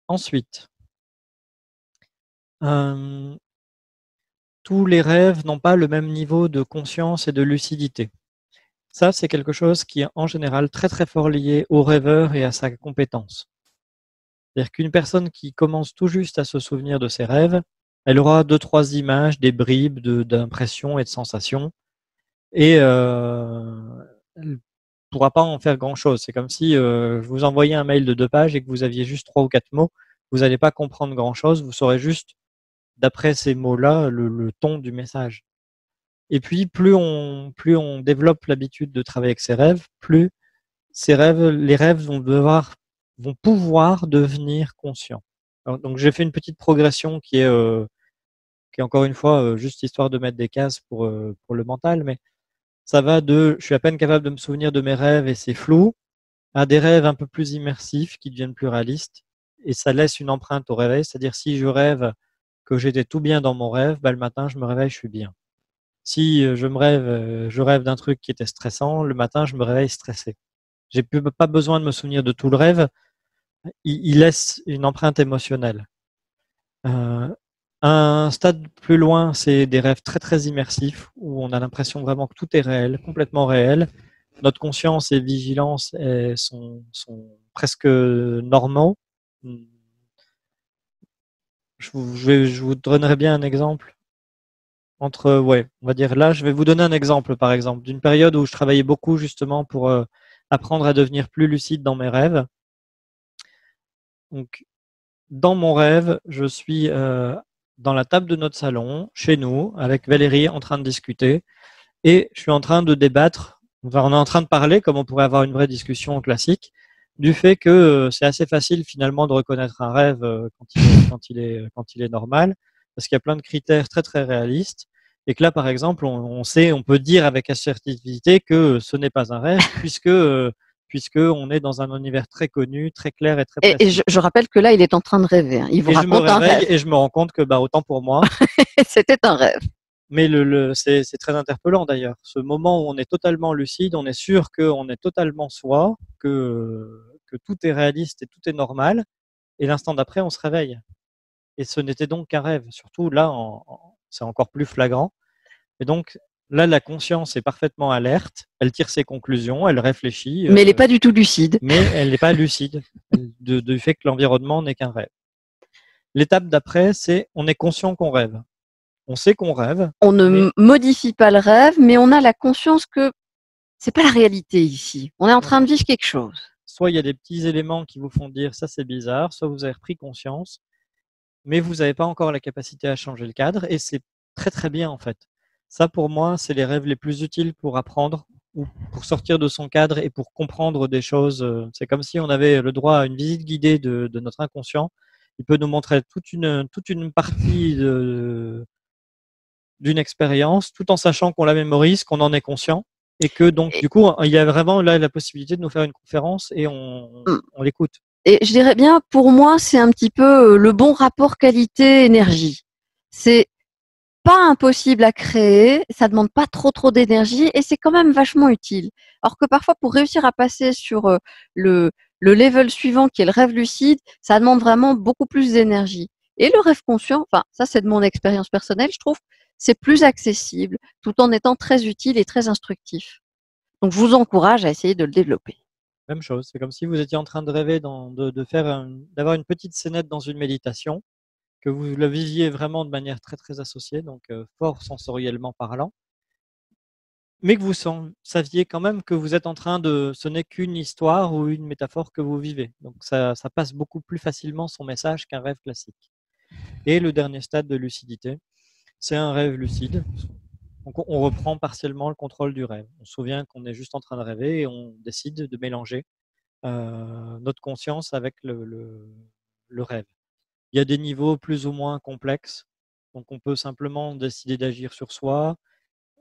Ensuite, tous les rêves n'ont pas le même niveau de conscience et de lucidité. Ça, c'est quelque chose qui est en général très très fort lié au rêveur et à sa compétence. C'est-à-dire qu'une personne qui commence tout juste à se souvenir de ses rêves, elle aura 2-3 images, des bribes d'impressions et de sensations, et elle ne pourra pas en faire grand-chose. C'est comme si je vous envoyais un mail de 2 pages et que vous aviez juste 3 ou 4 mots, vous n'allez pas comprendre grand-chose, vous saurez juste, d'après ces mots-là, le ton du message. Et puis, plus on développe l'habitude de travailler avec ses rêves, plus les rêves vont pouvoir devenir conscients. Alors, donc, j'ai fait une petite progression qui est encore une fois juste histoire de mettre des cases pour le mental, mais ça va je suis à peine capable de me souvenir de mes rêves et c'est flou, à des rêves un peu plus immersifs qui deviennent plus réalistes. Et ça laisse une empreinte au réveil, c'est-à-dire si je rêve que j'étais tout bien dans mon rêve, bah, le matin, je me réveille, je suis bien. Si je rêve d'un truc qui était stressant, le matin, je me réveille stressé. J'ai pas besoin de me souvenir de tout le rêve. Il laisse une empreinte émotionnelle. Euh, un stade plus loin, c'est des rêves très très immersifs où on a l'impression vraiment que tout est réel, complètement réel. Notre conscience et vigilance sont presque normaux. Je vous donnerai bien un exemple. Ouais, on va dire là, je vais vous donner un exemple, par exemple, d'une période où je travaillais beaucoup justement pour apprendre à devenir plus lucide dans mes rêves. Donc, dans mon rêve, je suis dans la table de notre salon, chez nous, avec Valérie, en train de discuter, et je suis en train de débattre. Enfin, on est en train de parler, comme on pourrait avoir une vraie discussion classique, du fait que c'est assez facile finalement de reconnaître un rêve quand il est normal, parce qu'il y a plein de critères très très réalistes, et que là, par exemple, on peut dire avec assertivité que ce n'est pas un rêve, puisque on est dans un univers très connu, très clair et très Et précis. je rappelle que là, il est en train de rêver, hein. Il vous Et je me raconte un réveille rêve. et je me rends compte que bah, autant pour moi, C'était un rêve. mais c'est très interpellant d'ailleurs. Ce moment où on est totalement lucide, on est sûr qu'on est totalement soi, que tout est réaliste et tout est normal, et l'instant d'après, on se réveille. Et ce n'était donc qu'un rêve. Surtout là, c'est encore plus flagrant. Et donc là, la conscience est parfaitement alerte, elle tire ses conclusions, elle réfléchit, Mais elle n'est pas du tout lucide. mais elle n'est pas lucide du fait que l'environnement n'est qu'un rêve. L'étape d'après, c'est on est conscient qu'on rêve. On sait qu'on rêve, On ne mais modifie pas le rêve, mais on a la conscience que c'est pas la réalité ici. On est en train voilà. de vivre quelque chose. Soit il y a des petits éléments qui vous font dire ça c'est bizarre, soit vous avez repris conscience, mais vous n'avez pas encore la capacité à changer le cadre, et c'est très très bien en fait. Ça pour moi, c'est les rêves les plus utiles pour apprendre ou pour sortir de son cadre et pour comprendre des choses. C'est comme si on avait le droit à une visite guidée de notre inconscient. Il peut nous montrer toute une partie d'une expérience, tout en sachant qu'on la mémorise, qu'on en est conscient, et que donc Et, du coup, il y a vraiment là la possibilité de nous faire une conférence et on l'écoute. et je dirais bien, pour moi, c'est un petit peu le bon rapport qualité-énergie. C'est pas impossible à créer, ça demande pas trop d'énergie et c'est quand même vachement utile. Alors que parfois, pour réussir à passer sur le, le level suivant qui est le rêve lucide, ça demande vraiment beaucoup plus d'énergie. Et le rêve conscient, enfin, ça c'est de mon expérience personnelle, je trouve, c'est plus accessible tout en étant très utile et très instructif. Donc je vous encourage à essayer de le développer. Même chose, c'est comme si vous étiez en train de rêver de faire d'avoir une petite scénette dans une méditation, que vous le visiez vraiment de manière très très associée, donc fort sensoriellement parlant, mais que vous saviez quand même que vous êtes en train ce n'est qu'une histoire ou une métaphore que vous vivez. Donc ça passe beaucoup plus facilement son message qu'un rêve classique. Et le dernier stade de lucidité, c'est un rêve lucide. Donc on reprend partiellement le contrôle du rêve. On se souvient qu'on est juste en train de rêver et on décide de mélanger notre conscience avec le rêve. Il y a des niveaux plus ou moins complexes, donc on peut simplement décider d'agir sur soi,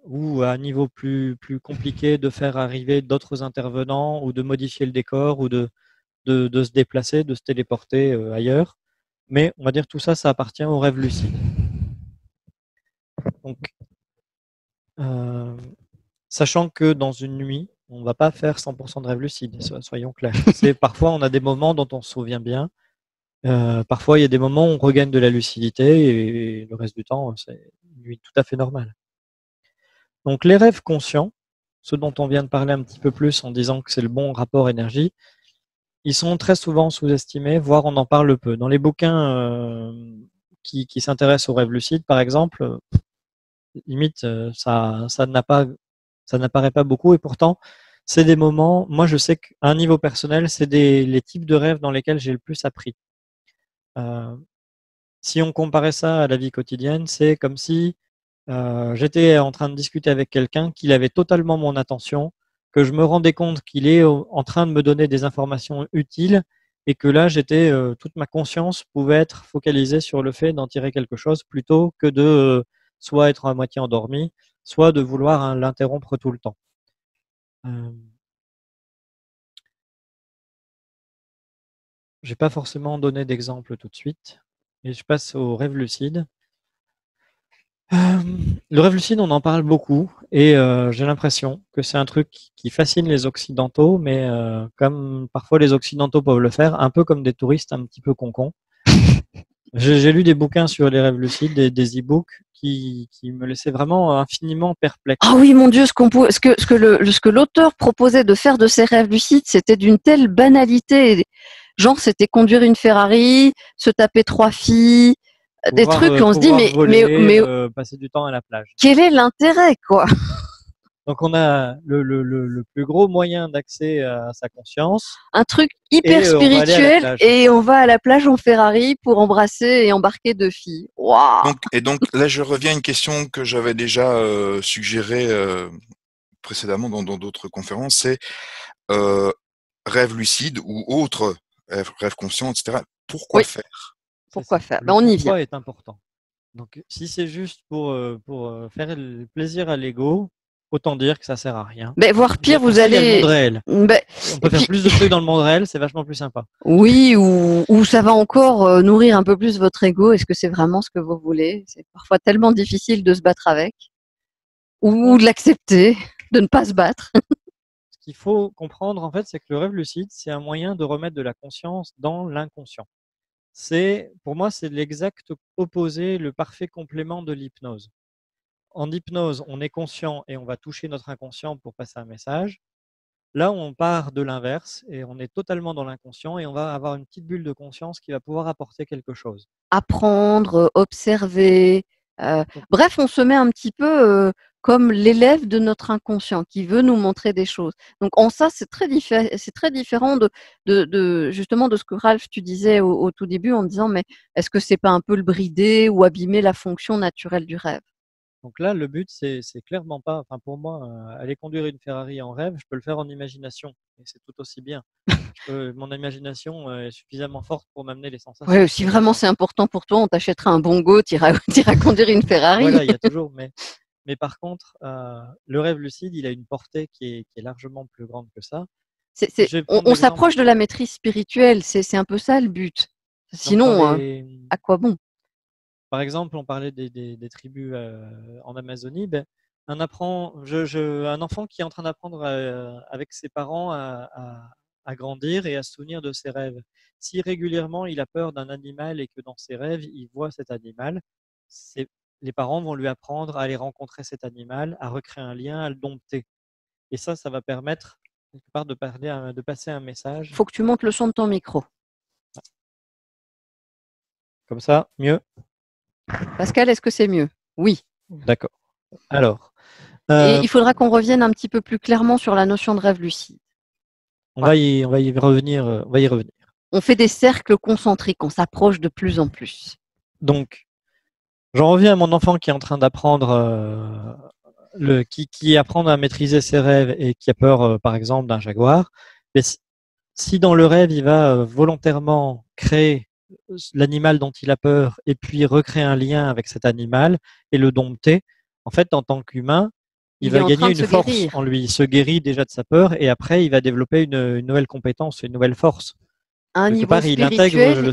ou à un niveau plus compliqué de faire arriver d'autres intervenants, ou de modifier le décor, ou de se déplacer, de se téléporter ailleurs. Mais on va dire tout ça, ça appartient au rêve lucide. Donc, euh, sachant que dans une nuit, on ne va pas faire 100% de rêve lucide, soyons clairs. Parfois, on a des moments dont on se souvient bien, Parfois, il y a des moments où on regagne de la lucidité et le reste du temps, c'est une nuit tout à fait normale. Donc les rêves conscients, ceux dont on vient de parler un petit peu plus en disant que c'est le bon rapport énergie, ils sont très souvent sous-estimés, voire on en parle peu. Dans les bouquins qui s'intéressent aux rêves lucides, par exemple, limite, ça n'apparaît pas beaucoup et pourtant, c'est des moments, moi je sais qu'à un niveau personnel, c'est les types de rêves dans lesquels j'ai le plus appris. Si on comparait ça à la vie quotidienne, c'est comme si j'étais en train de discuter avec quelqu'un, qu'il avait totalement mon attention, que je me rendais compte qu'il est en train de me donner des informations utiles et que là, toute ma conscience pouvait être focalisée sur le fait d'en tirer quelque chose plutôt que de soit être à moitié endormi, soit de vouloir l'interrompre tout le temps. Je vais pas forcément donner d'exemple tout de suite, et je passe au rêve lucide. Le rêve lucide, on en parle beaucoup et j'ai l'impression que c'est un truc qui fascine les Occidentaux, mais comme parfois les Occidentaux peuvent le faire, un peu comme des touristes un petit peu concons. J'ai lu des bouquins sur les rêves lucides, des e-books qui me laissaient vraiment infiniment perplexe. Ah oui, mon Dieu, ce que l'auteur proposait de faire de ses rêves lucides, c'était d'une telle banalité. Genre, c'était conduire une Ferrari, se taper 3 filles, des trucs, on se dit, pouvoir voler, mais passer du temps à la plage. quel est l'intérêt, quoi? Donc on a le plus gros moyen d'accès à sa conscience. Un truc hyper Et on va aller à la spirituel plage. et on va à la plage en Ferrari pour embrasser et embarquer 2 filles. Waouh! Donc là, je reviens à une question que j'avais déjà suggérée précédemment dans d'autres conférences, c'est rêve lucide ou autre rêve conscient, etc. Pourquoi Oui. faire? Pourquoi faire? Le Ben, on y pourquoi vient. est important. Donc, si c'est juste pour faire le plaisir à l'ego, autant dire que ça sert à rien. Mais voire pire, vous Pour ça, il y a le allez. monde réel. Ben, On peut faire plus de trucs dans le monde réel, c'est vachement plus sympa. oui, ou ça va encore nourrir un peu plus votre ego. Est-ce que c'est vraiment ce que vous voulez? C'est parfois tellement difficile de se battre avec, ou de l'accepter, de ne pas se battre. Ce qu'il faut comprendre, en fait, c'est que le rêve lucide, c'est un moyen de remettre de la conscience dans l'inconscient. Pour moi, c'est l'exact opposé, le parfait complément de l'hypnose. En hypnose, on est conscient et on va toucher notre inconscient pour passer un message. Là, on part de l'inverse et on est totalement dans l'inconscient et on va avoir une petite bulle de conscience qui va pouvoir apporter quelque chose. Apprendre, observer. Donc, Bref, on se met un petit peu comme l'élève de notre inconscient qui veut nous montrer des choses. Donc en ça, c'est très différent justement de ce que Ralph tu disais au tout début en disant mais est-ce que c'est pas un peu le brider ou abîmer la fonction naturelle du rêve? donc là, le but, c'est clairement pas, enfin pour moi, aller conduire une Ferrari en rêve, je peux le faire en imagination et c'est tout aussi bien. Mon imagination est suffisamment forte pour m'amener les sensations. Ouais, si vraiment c'est important pour toi, on t'achètera un bongo, t'iras conduire une Ferrari. Voilà, il y a toujours, mais par contre, le rêve lucide, il a une portée qui est largement plus grande que ça. On s'approche de la maîtrise spirituelle, c'est un peu ça le but. Sinon, à quoi bon? Par exemple, on parlait des tribus en Amazonie. Ben, un enfant qui est en train d'apprendre avec ses parents à grandir et à se souvenir de ses rêves. Si régulièrement il a peur d'un animal et que dans ses rêves il voit cet animal, les parents vont lui apprendre à aller rencontrer cet animal, à recréer un lien, à le dompter. Et ça va permettre quelque part de passer un message. Il faut que tu montes le son de ton micro. Comme ça, mieux. Pascal, est-ce que c'est mieux? Oui. D'accord. Alors. Et il faudra qu'on revienne un petit peu plus clairement sur la notion de rêve lucide. On va y revenir. On fait des cercles concentriques, on s'approche de plus en plus. Donc, j'en reviens à mon enfant qui est en train d'apprendre, qui apprend à maîtriser ses rêves et qui a peur, par exemple, d'un jaguar. Mais si dans le rêve, il va volontairement créer l'animal dont il a peur et puis recréer un lien avec cet animal et le dompter, en fait, en tant qu'humain, il va gagner une force en lui. Il se guérit déjà de sa peur et après, il va développer une nouvelle compétence, une nouvelle force. À un niveau spirituel,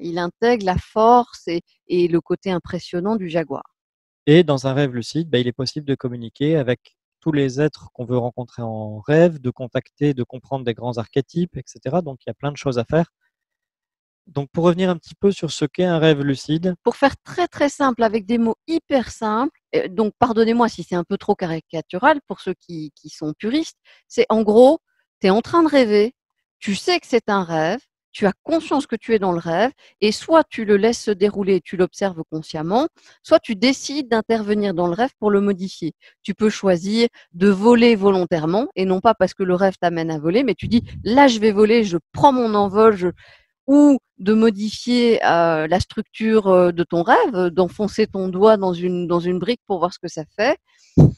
il intègre la force et le côté impressionnant du jaguar. Et dans un rêve lucide, il est possible de communiquer avec tous les êtres qu'on veut rencontrer en rêve, de contacter, de comprendre des grands archétypes, etc. Donc il y a plein de choses à faire. Donc, pour revenir un petit peu sur ce qu'est un rêve lucide, Pour faire très très simple, avec des mots hyper simples, donc pardonnez-moi si c'est un peu trop caricatural pour ceux qui sont puristes, c'est en gros, tu es en train de rêver, tu sais que c'est un rêve, tu as conscience que tu es dans le rêve, et soit tu le laisses se dérouler, tu l'observes consciemment, soit tu décides d'intervenir dans le rêve pour le modifier. Tu peux choisir de voler volontairement, et non pas parce que le rêve t'amène à voler, mais tu dis, là je vais voler, je prends mon envol, ou de modifier la structure de ton rêve, d'enfoncer ton doigt dans une brique pour voir ce que ça fait.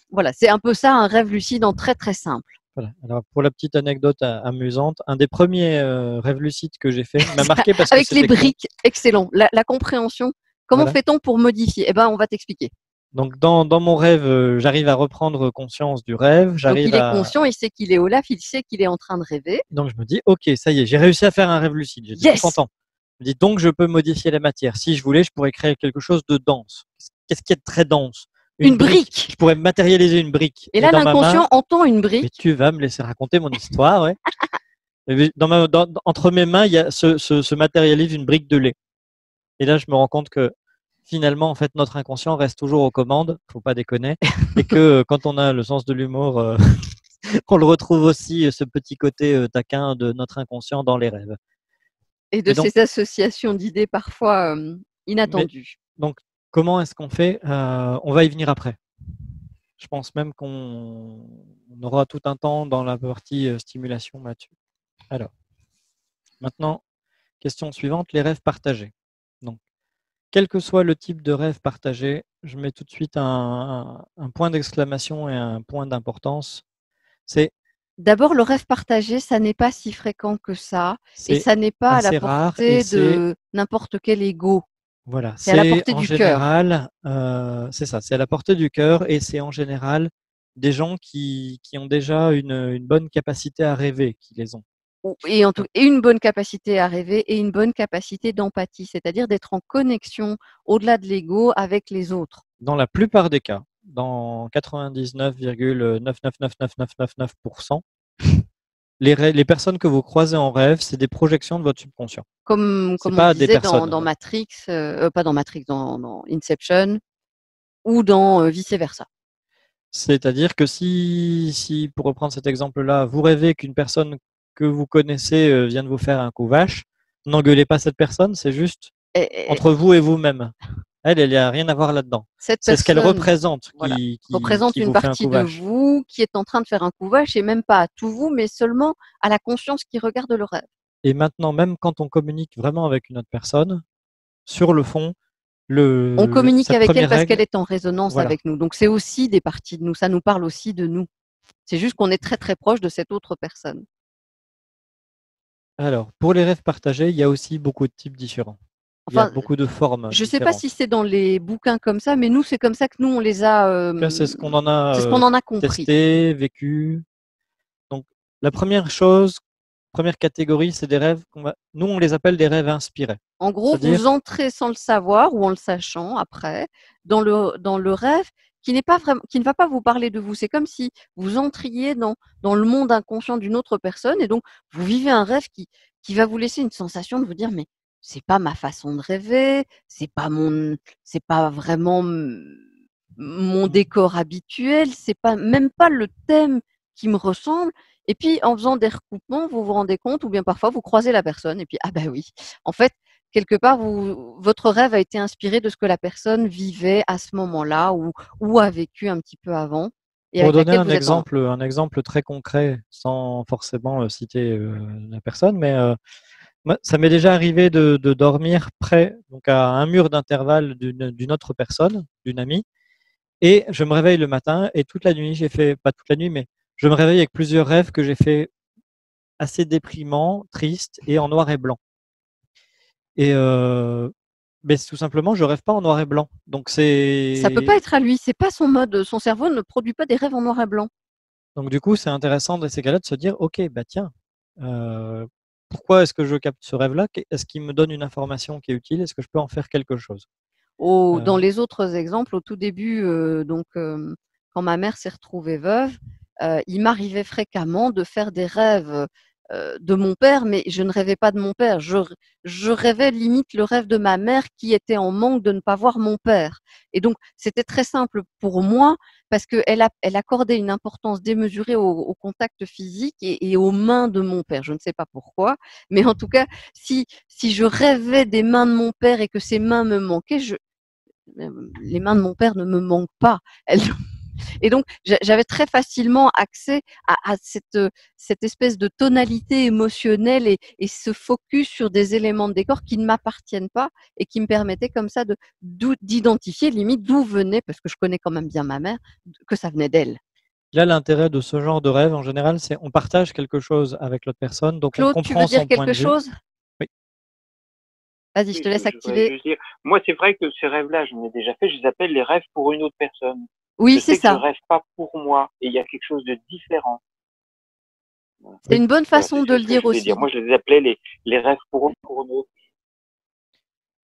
Voilà, c'est un peu ça, un rêve lucide en très très simple. voilà. Alors, pour la petite anecdote amusante, un des premiers rêves lucides que j'ai fait m'a marqué parce que Avec les c'était con. briques, excellent. La compréhension. Comment Voilà. fait-on pour modifier? Eh ben, on va t'expliquer. Donc, dans mon rêve, j'arrive à reprendre conscience du rêve. Donc, il est conscient, il sait qu'il est Olaf, il sait qu'il est en train de rêver. Donc, je me dis, OK, ça y est, j'ai réussi à faire un rêve lucide. J'étais tout Yes! content. Je me dis, donc, je peux modifier la matière. Si je voulais, je pourrais créer quelque chose de dense. Qu'est-ce qui est très dense? Une brique. Je pourrais matérialiser une brique. Et là, dans ma main, l'inconscient entend une mais brique. tu vas me laisser raconter mon histoire, ouais. Entre mes mains, il y a se matérialise une brique de lait. Et là, je me rends compte que finalement, en fait, notre inconscient reste toujours aux commandes, faut pas déconner, et que quand on a le sens de l'humour, on le retrouve aussi, ce petit côté taquin de notre inconscient dans les rêves. Et de Et donc, ces associations d'idées parfois mais, inattendues. donc comment est-ce qu'on fait? On va y venir après. Je pense même qu'on aura tout un temps dans la partie stimulation là-dessus. Alors, maintenant, question suivante, les rêves partagés. Donc, quel que soit le type de rêve partagé, je mets tout de suite un point d'exclamation et un point d'importance. C'est D'abord, le rêve partagé, ça n'est pas si fréquent que ça, et c'est ça n'est pas à la assez rare et portée de n'importe quel ego. voilà, C'est à la c'est portée en du cœur. général, c'est ça, c'est à la portée du cœur et c'est en général des gens qui ont déjà une bonne capacité à rêver, qui les ont. Et une bonne capacité à rêver et une bonne capacité d'empathie, c'est-à-dire d'être en connexion au-delà de l'ego avec les autres. Dans la plupart des cas, dans 99,99999999%, les personnes que vous croisez en rêve, c'est des projections de votre subconscient. Comme C'est on pas des disait personnes. dans Voilà. Matrix, pas dans Matrix, dans Inception, ou dans vice versa. C'est-à-dire que si, pour reprendre cet exemple-là, vous rêvez qu'une personne que vous connaissez vienne vous faire un coup vache, n'engueulez pas cette personne, c'est juste Et entre vous et vous-même. Elle n'y a rien à voir là-dedans. cette C'est ce qu'elle personne, représente voilà, qui représente une vous fait un partie coup de vache. vous qui est en train de faire un coup vache, et même pas à tout vous, mais seulement à la conscience qui regarde le rêve. Et maintenant, même quand on communique vraiment avec une autre personne, sur le fond, On communique cette avec elle première parce règle, qu'elle est en résonance voilà. avec nous. Donc c'est aussi des parties de nous, ça nous parle aussi de nous. C'est juste qu'on est très très proche de cette autre personne. Alors, pour les rêves partagés, il y a aussi beaucoup de types différents. Il y a Enfin, beaucoup de formes je ne sais pas différentes. si c'est dans les bouquins comme ça, mais nous, c'est comme ça que nous, on les a. En tout cas, c'est ce qu'on en C'est ce a qu'on en a compris. testé, vécu. Donc, la première chose, première catégorie, c'est des rêves nous, on les appelle des rêves inspirés. En gros, C'est-à-dire, vous entrez sans le savoir ou en le sachant après dans le rêve qui n'est pas vraiment, qui ne va pas vous parler de vous. C'est comme si vous entriez dans le monde inconscient d'une autre personne, et donc vous vivez un rêve qui va vous laisser une sensation de vous dire, mais c'est pas ma façon de rêver, c'est pas vraiment mon décor habituel, c'est pas même pas le thème qui me ressemble. Et puis en faisant des recoupements, vous vous rendez compte, ou bien parfois vous croisez la personne et puis ah bah oui, en fait quelque part votre rêve a été inspiré de ce que la personne vivait à ce moment-là, ou a vécu un petit peu avant, et pour avec donner laquelle vous êtes en. un exemple très concret, sans forcément citer la personne, mais moi, ça m'est déjà arrivé de dormir près, donc à un mur d'intervalle d'une autre personne, d'une amie, et je me réveille le matin et toute la nuit, j'ai fait, pas toute la nuit, mais je me réveille avec plusieurs rêves que j'ai fait assez déprimants, tristes et en noir et blanc. Et mais tout simplement, je rêve pas en noir et blanc. Donc Ça peut pas être à lui, c'est pas son mode, son cerveau ne produit pas des rêves en noir et blanc. donc du coup, c'est intéressant dans ces cas-là de se dire, ok, bah tiens, euh, pourquoi est-ce que je capte ce rêve-là? Est-ce qu'il me donne une information qui est utile? Est-ce que je peux en faire quelque chose? Dans les autres exemples, au tout début, quand ma mère s'est retrouvée veuve, il m'arrivait fréquemment de faire des rêves de mon père, mais je ne rêvais pas de mon père. Je rêvais limite le rêve de ma mère qui était en manque de ne pas voir mon père. Et donc, c'était très simple pour moi parce elle accordait une importance démesurée au contact physique et aux mains de mon père. Je ne sais pas pourquoi, mais en tout cas, si je rêvais des mains de mon père et que ces mains me manquaient, les mains de mon père ne me manquent pas. Et donc, j'avais très facilement accès à cette espèce de tonalité émotionnelle et ce focus sur des éléments de décor qui ne m'appartiennent pas et qui me permettaient comme ça d'identifier limite d'où venait, parce que je connais quand même bien ma mère, que ça venait d'elle. Là, l'intérêt de ce genre de rêve, en général, c'est on partage quelque chose avec l'autre personne, donc on Claude, tu veux comprend dire son point quelque de vue. chose? Oui. Vas-y, je te laisse activer. Juste dire, moi, c'est vrai que ces rêves-là, j'en ai déjà fait, je les appelle les rêves pour une autre personne. Oui, Je c'est sais que je ça. rêve pas pour moi et il y a quelque chose de différent. C'est une bonne Voilà, façon c'est de le ce que dire je voulais aussi. dire. Moi, je les appelais les rêves pour une autre.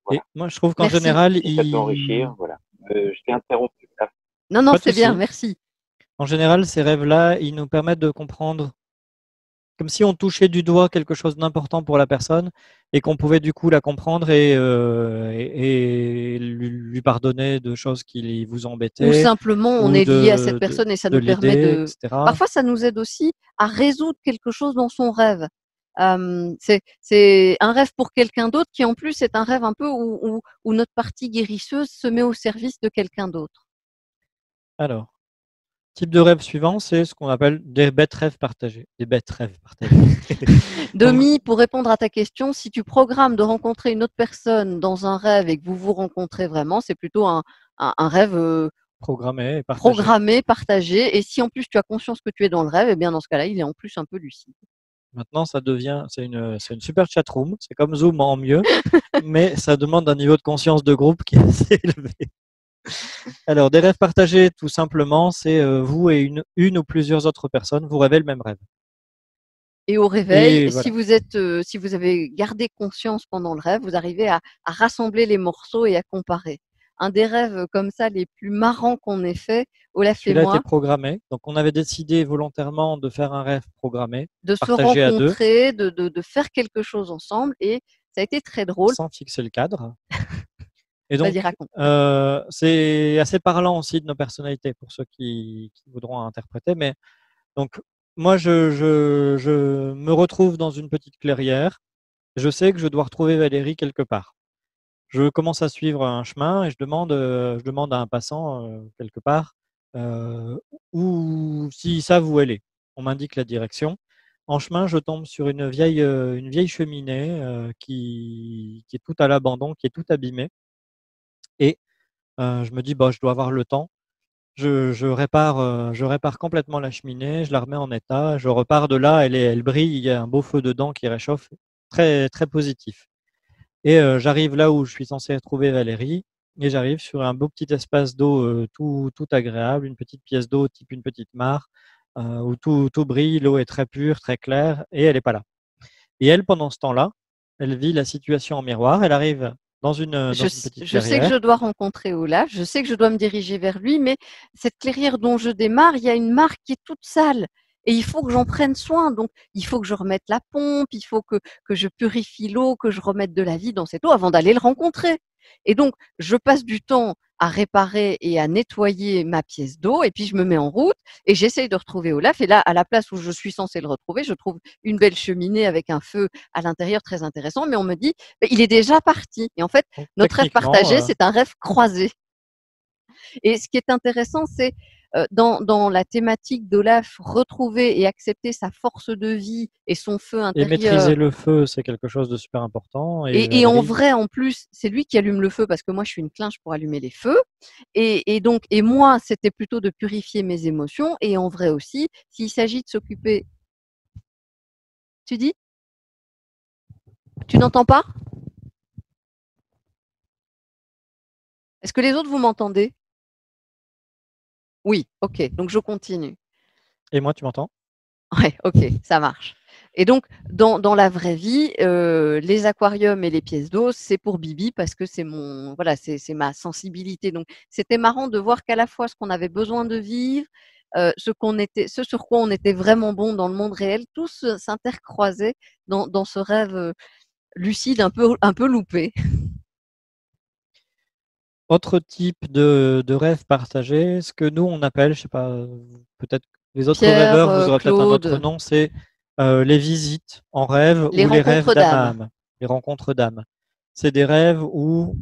Voilà. Et moi, je trouve qu'en Merci. général, Si ça peut enrichir, voilà. Je t'ai interrompu là. Non, Pas de c'est bien, souci. merci. En général, ces rêves-là, ils nous permettent de comprendre, comme si on touchait du doigt quelque chose d'important pour la personne et qu'on pouvait du coup la comprendre et lui pardonner de choses qui vous Ou embêtaient simplement, on ou est lié à cette personne et ça de nous permet l'aider, de. etc. Parfois, ça nous aide aussi à résoudre quelque chose dans son rêve. C'est un rêve pour quelqu'un d'autre qui, en plus, est un rêve un peu où notre partie guérisseuse se met au service de quelqu'un d'autre. Alors, type de rêve suivant, c'est ce qu'on appelle des bêtes rêves partagés. Des bêtes rêves partagés. Demi, pour répondre à ta question, si tu programmes de rencontrer une autre personne dans un rêve et que vous vous rencontrez vraiment, c'est plutôt un rêve Programmé et partagé. programmé, partagé. Et si en plus tu as conscience que tu es dans le rêve, eh bien dans ce cas-là, il est en plus un peu lucide. Maintenant, ça devient, c'est une super chatroom. C'est comme Zoom en mieux, mais ça demande un niveau de conscience de groupe qui est assez élevé. Alors, des rêves partagés, tout simplement, c'est vous et une ou plusieurs autres personnes, vous rêvez le même rêve. Et au réveil, Et si voilà. si vous avez gardé conscience pendant le rêve, vous arrivez à rassembler les morceaux et à comparer. Un des rêves comme ça les plus marrants qu'on ait fait, Olaf et Celui-là était moi, programmé. Donc, on avait décidé volontairement de faire un rêve programmé, de se partagé à deux, rencontrer, de faire quelque chose ensemble, et ça a été très drôle. sans fixer le cadre. Et Vas-y, donc, raconte. c'est assez parlant aussi de nos personnalités pour ceux qui voudront interpréter. Mais donc, moi, je me retrouve dans une petite clairière. Je sais que je dois retrouver Valérie quelque part. Je commence à suivre un chemin et je demande à un passant quelque part où s'ils savent où elle est. On m'indique la direction. En chemin, je tombe sur une vieille cheminée qui est tout à l'abandon, qui est tout abîmée. Et je me dis, bah, je dois avoir le temps. Je répare complètement la cheminée, je la remets en état, je repars de là, elle brille, il y a un beau feu dedans qui réchauffe, très, très positif. Et j'arrive là où je suis censé retrouver Valérie, et j'arrive sur un beau petit espace d'eau tout agréable, une petite pièce d'eau type une petite mare, où tout brille, l'eau est très pure, très claire, et elle n'est pas là. Et elle, pendant ce temps-là, elle vit la situation en miroir, elle arrive dans une petite Je sais que je clairière. dois rencontrer Olaf, je sais que je dois me diriger vers lui, mais cette clairière dont je démarre, il y a une mare qui est toute sale. Et il faut que j'en prenne soin. Donc, il faut que je remette la pompe, il faut que je purifie l'eau, que je remette de la vie dans cette eau avant d'aller le rencontrer. Et donc, je passe du temps à réparer et à nettoyer ma pièce d'eau, et puis je me mets en route et j'essaye de retrouver Olaf. Et là, à la place où je suis censée le retrouver, je trouve une belle cheminée avec un feu à l'intérieur très intéressant, mais on me dit, il est déjà parti. Et en fait, Donc, notre rêve techniquement, partagé, c'est un rêve croisé. Et ce qui est intéressant, c'est dans la thématique d'Olaf, retrouver et accepter sa force de vie et son feu et intérieur. maîtriser le feu, c'est quelque chose de super important. Et Et en Valérie, vrai, en plus, c'est lui qui allume le feu parce que moi, je suis une clinche pour allumer les feux. Et moi, c'était plutôt de purifier mes émotions. Et en vrai aussi, s'il s'agit de s'occuper. Tu dis? Tu n'entends pas? Est-ce que les autres, vous m'entendez? Oui, ok. Donc, je continue. et moi, tu m'entends? Ouais, ok, ça marche. Et donc, dans la vraie vie, les aquariums et les pièces d'eau, c'est pour Bibi parce que voilà, c'est ma sensibilité. Donc, c'était marrant de voir qu'à la fois ce qu'on avait besoin de vivre, ce sur quoi on était vraiment bon dans le monde réel, tout s'intercroisait dans ce rêve lucide un peu loupé. Autre type de rêve partagé, ce que nous on appelle, je sais pas, peut-être les autres Pierre, rêveurs, vous aurez peut-être un autre Claude, nom, c'est les visites en rêve les ou les rêves rencontres d'âme à d'âme. âme, les rencontres d'âme. C'est des rêves où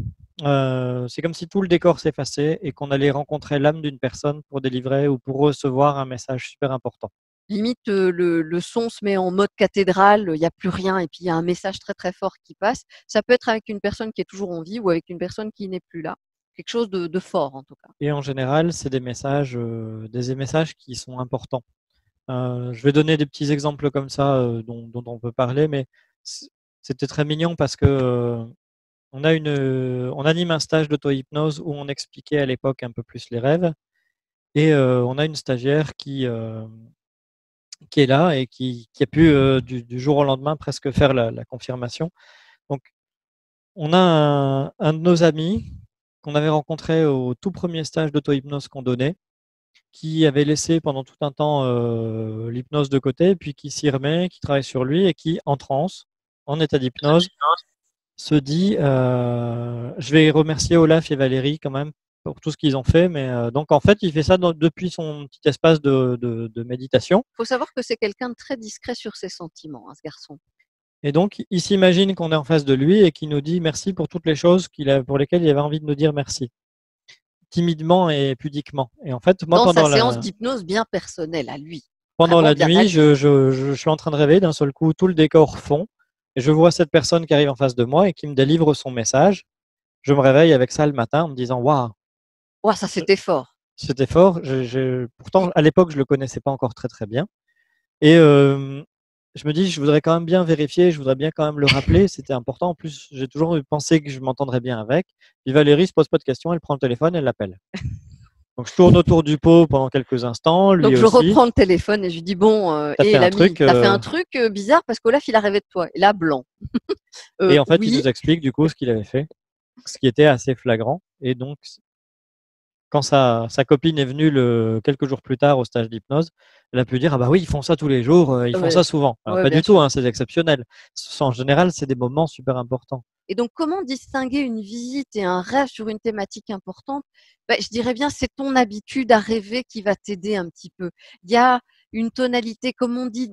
c'est comme si tout le décor s'effaçait et qu'on allait rencontrer l'âme d'une personne pour délivrer ou pour recevoir un message super important. Limite, le son se met en mode cathédrale, il n'y a plus rien et puis il y a un message très très fort qui passe. Ça peut être avec une personne qui est toujours en vie ou avec une personne qui n'est plus là. Quelque chose de fort en tout cas. Et en général, c'est des messages qui sont importants. Je vais donner des petits exemples comme ça dont on peut parler, mais c'était très mignon parce que on anime un stage d'auto-hypnose où on expliquait à l'époque un peu plus les rêves, et on a une stagiaire qui est là et qui a pu du jour au lendemain presque faire la confirmation. Donc, on a un de nos amis qu'on avait rencontré au tout premier stage d'auto-hypnose qu'on donnait, qui avait laissé pendant tout un temps l'hypnose de côté, puis qui s'y remet, qui travaille sur lui et qui, en transe, en état d'hypnose, se dit je vais remercier Olaf et Valérie quand même pour tout ce qu'ils ont fait. Mais donc en fait, il fait ça depuis son petit espace de méditation. Il faut savoir que c'est quelqu'un de très discret sur ses sentiments, hein, ce garçon. Et donc, il s'imagine qu'on est en face de lui et qu'il nous dit merci pour toutes les choses pour lesquelles il avait envie de nous dire merci, timidement et pudiquement. Et en fait, moi, Dans sa séance d'hypnose bien personnelle à lui. Pendant la nuit, je suis en train de rêver, d'un seul coup, tout le décor fond, et je vois cette personne qui arrive en face de moi et qui me délivre son message. Je me réveille avec ça le matin en me disant waouh, Ouah, ça c'était fort. c'était fort. Pourtant, à l'époque, je le connaissais pas encore très très bien. Et je me dis, je voudrais quand même bien vérifier, je voudrais bien quand même le rappeler. C'était important. En plus, j'ai toujours pensé que je m'entendrais bien avec. Puis Valérie se pose pas de questions, elle prend le téléphone, elle l'appelle. Donc je tourne autour du pot pendant quelques instants. Lui Donc je aussi. reprends le téléphone et je lui dis bon, T'as fait un l'ami, truc, t'as fait un truc bizarre parce qu'Olaf il a rêvé de toi. Et là blanc. Et en fait, oui. il nous explique du coup ce qu'il avait fait, ce qui était assez flagrant. Et donc, quand sa copine est venue quelques jours plus tard au stage d'hypnose, elle a pu dire ah bah oui, ils font ça tous les jours, ils font ça souvent. Alors, Ouais, pas bien du tout, sûr. hein, c'est exceptionnel. En général, c'est des moments super importants. Et donc, comment distinguer une visite et un rêve sur une thématique importante? Je dirais bien, c'est ton habitude à rêver qui va t'aider un petit peu. Il y a une tonalité, comme on dit,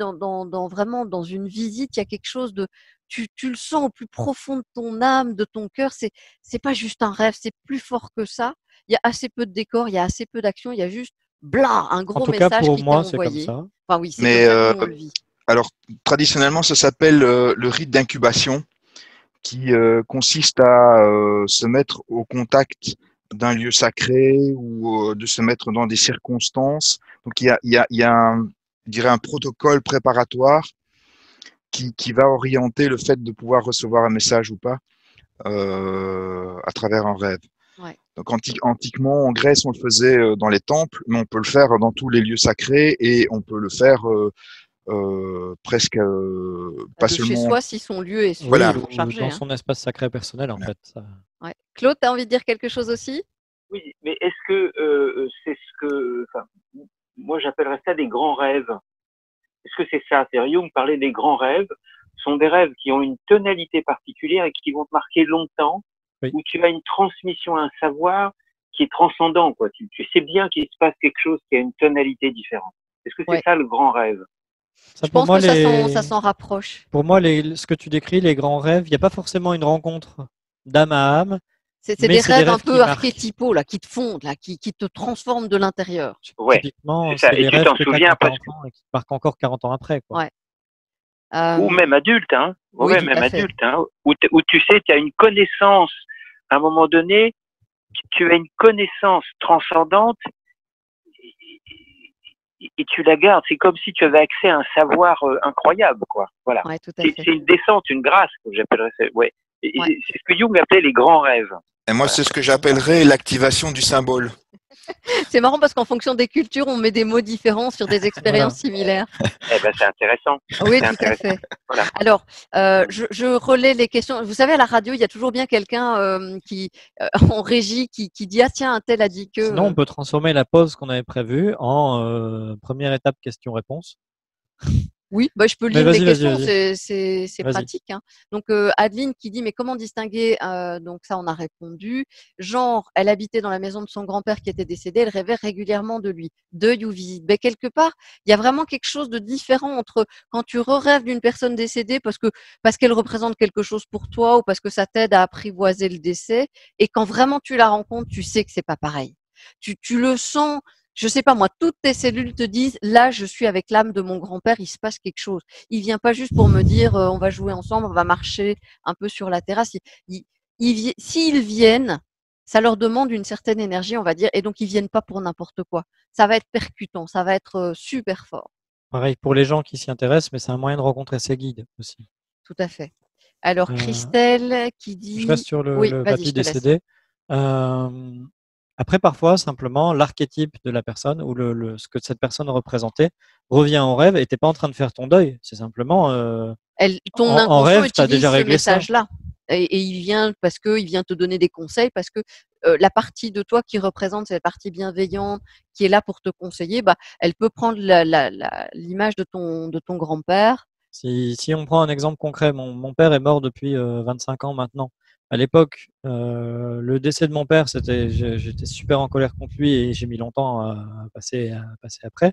vraiment dans une visite, il y a quelque chose de, tu le sens au plus profond de ton âme, de ton cœur. C'est pas juste un rêve, c'est plus fort que ça. Il y a assez peu de décor, il y a assez peu d'action, il y a juste, blah, un gros message qui t'est moi, c'est comme envoyé. ça. Enfin oui, c'est Mais comme ça que nous on le vit. alors, traditionnellement, ça s'appelle le rite d'incubation, qui consiste à se mettre au contact d'un lieu sacré ou de se mettre dans des circonstances. Donc il y a je dirais un protocole préparatoire qui va orienter le fait de pouvoir recevoir un message ou pas à travers un rêve. Ouais. Donc antiquement, en Grèce, on le faisait dans les temples, mais on peut le faire dans tous les lieux sacrés et on peut le faire presque pas De seulement. chez soi, si son lieu est Voilà. Oui, chargé. dans son espace sacré personnel, en fait. Ça. Ouais. Claude, tu as envie de dire quelque chose aussi? Oui, mais est-ce que c'est ce que, enfin, moi j'appellerais ça des grands rêves. Est-ce que c'est ça? Jung parlait des grands rêves. Ce sont des rêves qui ont une tonalité particulière et qui vont te marquer longtemps, oui. Où tu as une transmission, un savoir qui est transcendant, quoi. Tu sais bien qu'il se passe quelque chose qui a une tonalité différente. Est-ce que c'est ça le grand rêve? Je pense que ça s'en rapproche. Pour moi, ce que tu décris, les grands rêves, il n'y a pas forcément une rencontre d'âme à âme. C'est des rêves un peu archétypaux, là, qui te fondent, là, qui te transforment de l'intérieur. Ouais, typiquement, c'est ça. des Et tu rêves t'en que souviens parce et qui te marquent encore 40 ans après. Quoi. Ouais. Ou même adulte, hein. Oui, ouais, même adulte, hein. Où tu sais, tu as une connaissance, à un moment donné, tu as une connaissance transcendante et tu la gardes. C'est comme si tu avais accès à un savoir incroyable, quoi. Voilà. Ouais, tout à fait. C'est une descente, une grâce, que j'appellerais ça. Ouais. C'est ce que Jung appelait les grands rêves. Et moi, c'est ce que j'appellerais l'activation du symbole. C'est marrant parce qu'en fonction des cultures, on met des mots différents sur des expériences similaires. Eh ben, c'est intéressant. Oui, C'est tout à intéressant. fait. Voilà. Alors, je relais les questions. Vous savez, à la radio, il y a toujours bien quelqu'un qui, en régie, qui dit ah tiens, un tel a dit que. Sinon, on peut transformer la pause qu'on avait prévue en première étape question-réponse. Oui, bah, je peux Mais lire les vas-y, questions, vas-y. c'est Vas-y. pratique, hein. Donc Adeline qui dit mais comment distinguer donc ça on a répondu. Genre, elle habitait dans la maison de son grand-père qui était décédé, elle rêvait régulièrement de lui. Deuil ou visite. Ben, quelque part, il y a vraiment quelque chose de différent entre quand tu rêves d'une personne décédée parce qu'elle représente quelque chose pour toi ou parce que ça t'aide à apprivoiser le décès et quand vraiment tu la rencontres, tu sais que c'est pas pareil. Tu le sens. Je sais pas moi, toutes tes cellules te disent là, je suis avec l'âme de mon grand-père, il se passe quelque chose. Il vient pas juste pour me dire on va jouer ensemble, on va marcher un peu sur la terrasse. S'ils viennent, ça leur demande une certaine énergie, on va dire, et donc ils viennent pas pour n'importe quoi. Ça va être percutant, ça va être super fort. Pareil pour les gens qui s'y intéressent, mais c'est un moyen de rencontrer ses guides aussi. Tout à fait. Alors Christelle qui dit. Je reste sur oui, le vas-y, papy je te laisse. décédé. Après, parfois, simplement, l'archétype de la personne ou ce que cette personne représentait revient en rêve et t'es pas en train de faire ton deuil. C'est simplement Ton en inconscient rêve, tu as utilise déjà ce réglé ça. message-là. Et il vient parce qu'il vient te donner des conseils, parce que la partie de toi qui représente cette partie bienveillante, qui est là pour te conseiller, bah, elle peut prendre l'image de ton grand-père. Si on prend un exemple concret, mon père est mort depuis 25 ans maintenant. À l'époque, le décès de mon père, j'étais super en colère contre lui et j'ai mis longtemps à passer après.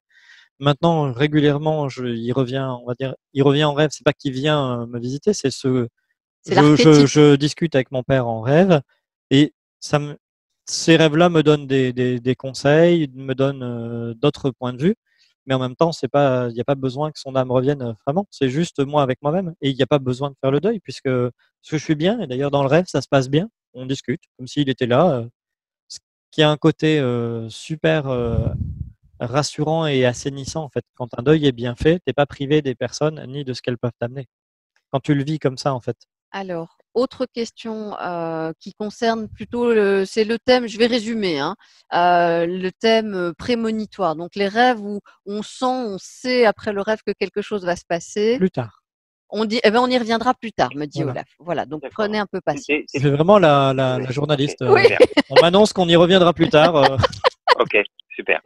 Maintenant, régulièrement, il revient, on va dire, il revient en rêve. C'est pas qu'il vient me visiter, c'est l'archétype. je discute avec mon père en rêve et ces rêves-là me donnent des conseils, me donnent d'autres points de vue. Mais en même temps, il n'y a pas besoin que son âme revienne vraiment. C'est juste moi avec moi-même. Et il n'y a pas besoin de faire le deuil puisque je suis bien. Et d'ailleurs, dans le rêve, ça se passe bien. On discute comme s'il était là. Ce qui a un côté super rassurant et assainissant en fait. Quand un deuil est bien fait, t'es pas privé des personnes ni de ce qu'elles peuvent t'amener. Quand tu le vis comme ça en fait. Alors, autre question qui concerne plutôt, c'est le thème, je vais résumer, hein, le thème prémonitoire. Donc les rêves où on sait après le rêve que quelque chose va se passer. Plus tard. On dit, eh ben on y reviendra plus tard, me dit Voilà. Olaf. Voilà, donc prenez un peu patience. C'est vraiment la journaliste. Oui. On m'annonce qu'on y reviendra plus tard. Ok, super.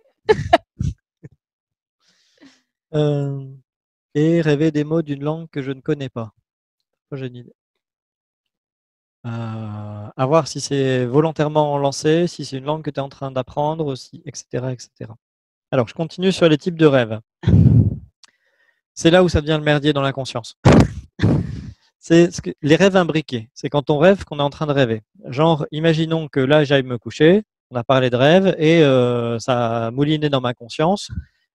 Et rêver des mots d'une langue que je ne connais pas. J'ai une idée. À voir si c'est volontairement lancé, si c'est une langue que tu es en train d'apprendre aussi, etc., etc. Alors, je continue sur les types de rêves. C'est là où ça devient le merdier dans la conscience. C'est les rêves imbriqués. C'est quand on rêve qu'on est en train de rêver. Genre, imaginons que là, j'aille me coucher, on a parlé de rêve et ça a mouliné dans ma conscience.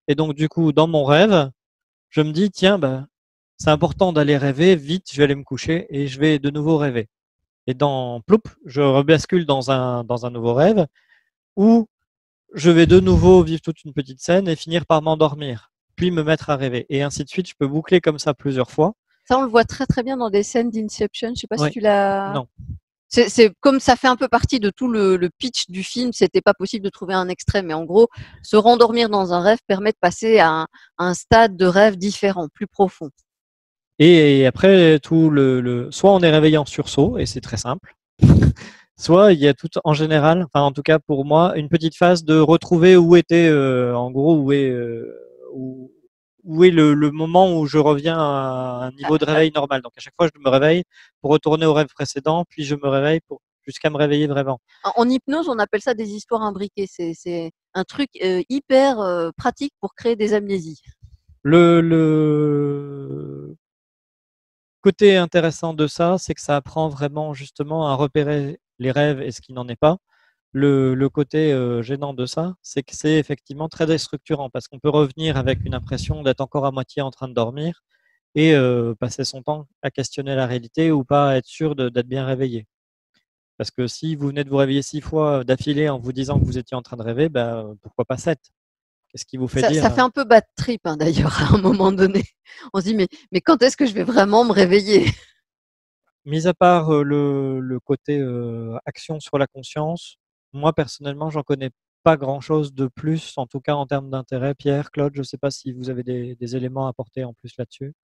Et donc, du coup, dans mon rêve, je me dis, tiens, bah, c'est important d'aller rêver, vite, je vais aller me coucher et je vais de nouveau rêver. Et dans ploup, je rebascule dans un nouveau rêve où je vais de nouveau vivre toute une petite scène et finir par m'endormir, puis me mettre à rêver. Et ainsi de suite, je peux boucler comme ça plusieurs fois. Ça, on le voit très très bien dans des scènes d'Inception. Je sais pas si tu l'as. Non. C'est comme ça fait un peu partie de tout le pitch du film. C'était pas possible de trouver un extrait, mais en gros, se rendormir dans un rêve permet de passer à un stade de rêve différent, plus profond. Et après, soit on est réveillé en sursaut, et c'est très simple, soit il y a tout, en général, enfin en tout cas pour moi, une petite phase de retrouver où était, en gros, où est le moment où je reviens à un niveau de réveil normal. Donc à chaque fois, je me réveille pour retourner au rêve précédent, puis je me réveille jusqu'à me réveiller vraiment. En hypnose, on appelle ça des histoires imbriquées. C'est un truc hyper pratique pour créer des amnésies. Le côté intéressant de ça, c'est que ça apprend vraiment justement à repérer les rêves et ce qui n'en est pas. Le côté gênant de ça, c'est que c'est effectivement très déstructurant parce qu'on peut revenir avec une impression d'être encore à moitié en train de dormir et passer son temps à questionner la réalité ou pas à être sûr d'être bien réveillé. Parce que si vous venez de vous réveiller 6 fois d'affilée en vous disant que vous étiez en train de rêver, ben, pourquoi pas 7? Qu'est-ce qui vous fait dire Ça fait un peu bad trip hein, d'ailleurs à un moment donné. On se dit mais quand est-ce que je vais vraiment me réveiller? Mis à part le côté action sur la conscience, moi personnellement, j'en connais pas grand-chose de plus, en tout cas en termes d'intérêt. Pierre, Claude, je ne sais pas si vous avez des éléments à apporter en plus là-dessus.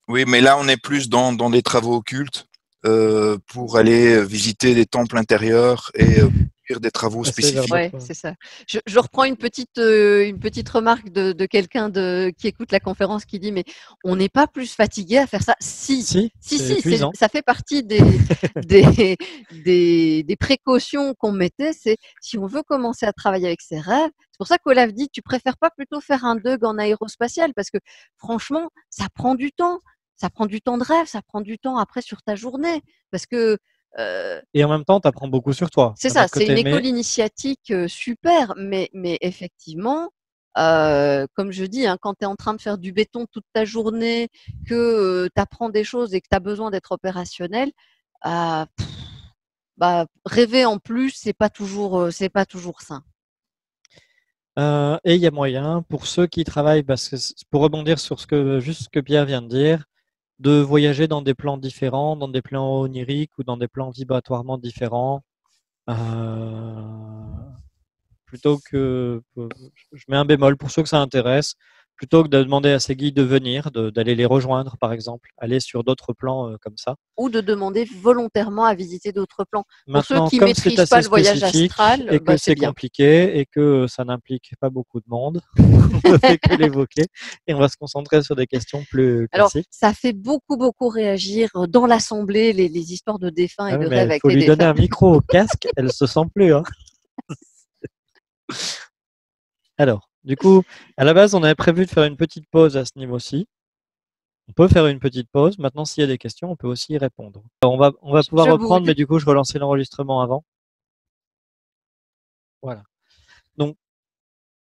Oui, mais là, on est plus dans des travaux occultes pour aller visiter des temples intérieurs et faire des travaux Passer vers spécifiques. Ouais, d'autres- c'est ça. Je reprends une petite remarque de quelqu'un qui écoute la conférence qui dit mais on n'est pas plus fatigué à faire ça. Si, Si, c'est épuisant. ça fait partie des précautions qu'on mettait. C'est si on veut commencer à travailler avec ses rêves. C'est pour ça qu'Olaf dit tu préfères pas plutôt faire un DUG en aérospatial parce que franchement ça prend du temps. Ça prend du temps de rêve, ça prend du temps après sur ta journée parce que Et en même temps, tu apprends beaucoup sur toi. c'est d'un ça, autre c'est côté. une école initiatique super, mais effectivement, comme je dis, hein, quand tu es en train de faire du béton toute ta journée, que tu apprends des choses et que tu as besoin d'être opérationnel, euh, bah, rêver en plus, c'est pas toujours sain. Et il y a moyen pour ceux qui travaillent, parce que pour rebondir sur juste ce que Pierre vient de dire, de voyager dans des plans différents, dans des plans oniriques ou dans des plans vibratoirement différents. Plutôt que, je mets un bémol pour ceux que ça intéresse, plutôt que de demander à ces guides de venir, d'aller les rejoindre par exemple, aller sur d'autres plans comme ça. Ou de demander volontairement à visiter d'autres plans. Pour ceux Maintenant, qui comme c'est maîtrisent assez pas le voyage spécifique astral, et que bah, c'est c'est bien. compliqué et que ça n'implique pas beaucoup de monde, on ne fait que l'évoquer et on va se concentrer sur des questions plus Alors, classiques. ça fait beaucoup réagir dans l'assemblée les histoires de défunts et Ah oui, de mais rêves il avec faut les lui donner défunts. un micro au casque, elle se sent plus. Hein. Alors, du coup, à la base, on avait prévu de faire une petite pause à ce niveau-ci. On peut faire une petite pause. Maintenant, s'il y a des questions, on peut aussi y répondre. Alors, on va pouvoir Je reprendre, boude. mais du coup, je relançais l'enregistrement avant. Voilà. Donc,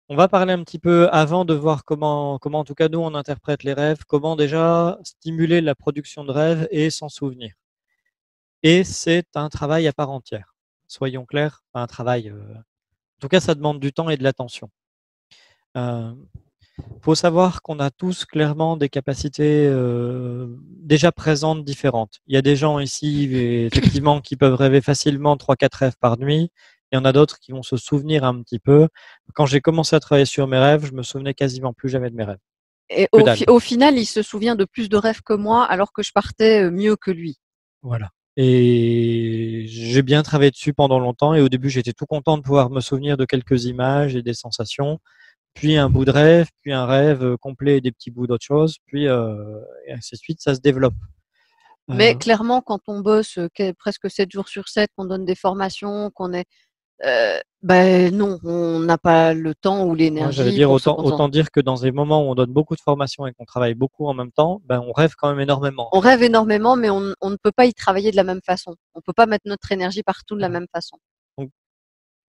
on va parler un petit peu avant de voir comment en tout cas, nous, on interprète les rêves, comment déjà stimuler la production de rêves et s'en souvenir. Et c'est un travail à part entière. Soyons clairs, un travail. En tout cas, ça demande du temps et de l'attention. Faut savoir qu'on a tous clairement des capacités déjà présentes différentes. Il y a des gens ici, effectivement, qui peuvent rêver facilement 3-4 rêves par nuit. Il y en a d'autres qui vont se souvenir un petit peu. Quand j'ai commencé à travailler sur mes rêves, je me souvenais quasiment plus jamais de mes rêves. Et Que dalle. au final, il se souvient de plus de rêves que moi, alors que je partais mieux que lui. Voilà. Et j'ai bien travaillé dessus pendant longtemps. Et au début, j'étais tout content de pouvoir me souvenir de quelques images et des sensations. Puis un bout de rêve, puis un rêve complet et des petits bouts d'autre chose, puis et ainsi de suite, ça se développe. Mais clairement, quand on bosse presque 7 jours sur 7, qu'on donne des formations, qu'on est, ben non, on n'a pas le temps ou Moi, j'allais l'énergie dire pour se concentrer. autant dire que dans des moments où on donne beaucoup de formations et qu'on travaille beaucoup en même temps, ben on rêve quand même énormément. On rêve énormément, mais on ne peut pas y travailler de la même façon. On ne peut pas mettre notre énergie partout de la même façon. Donc,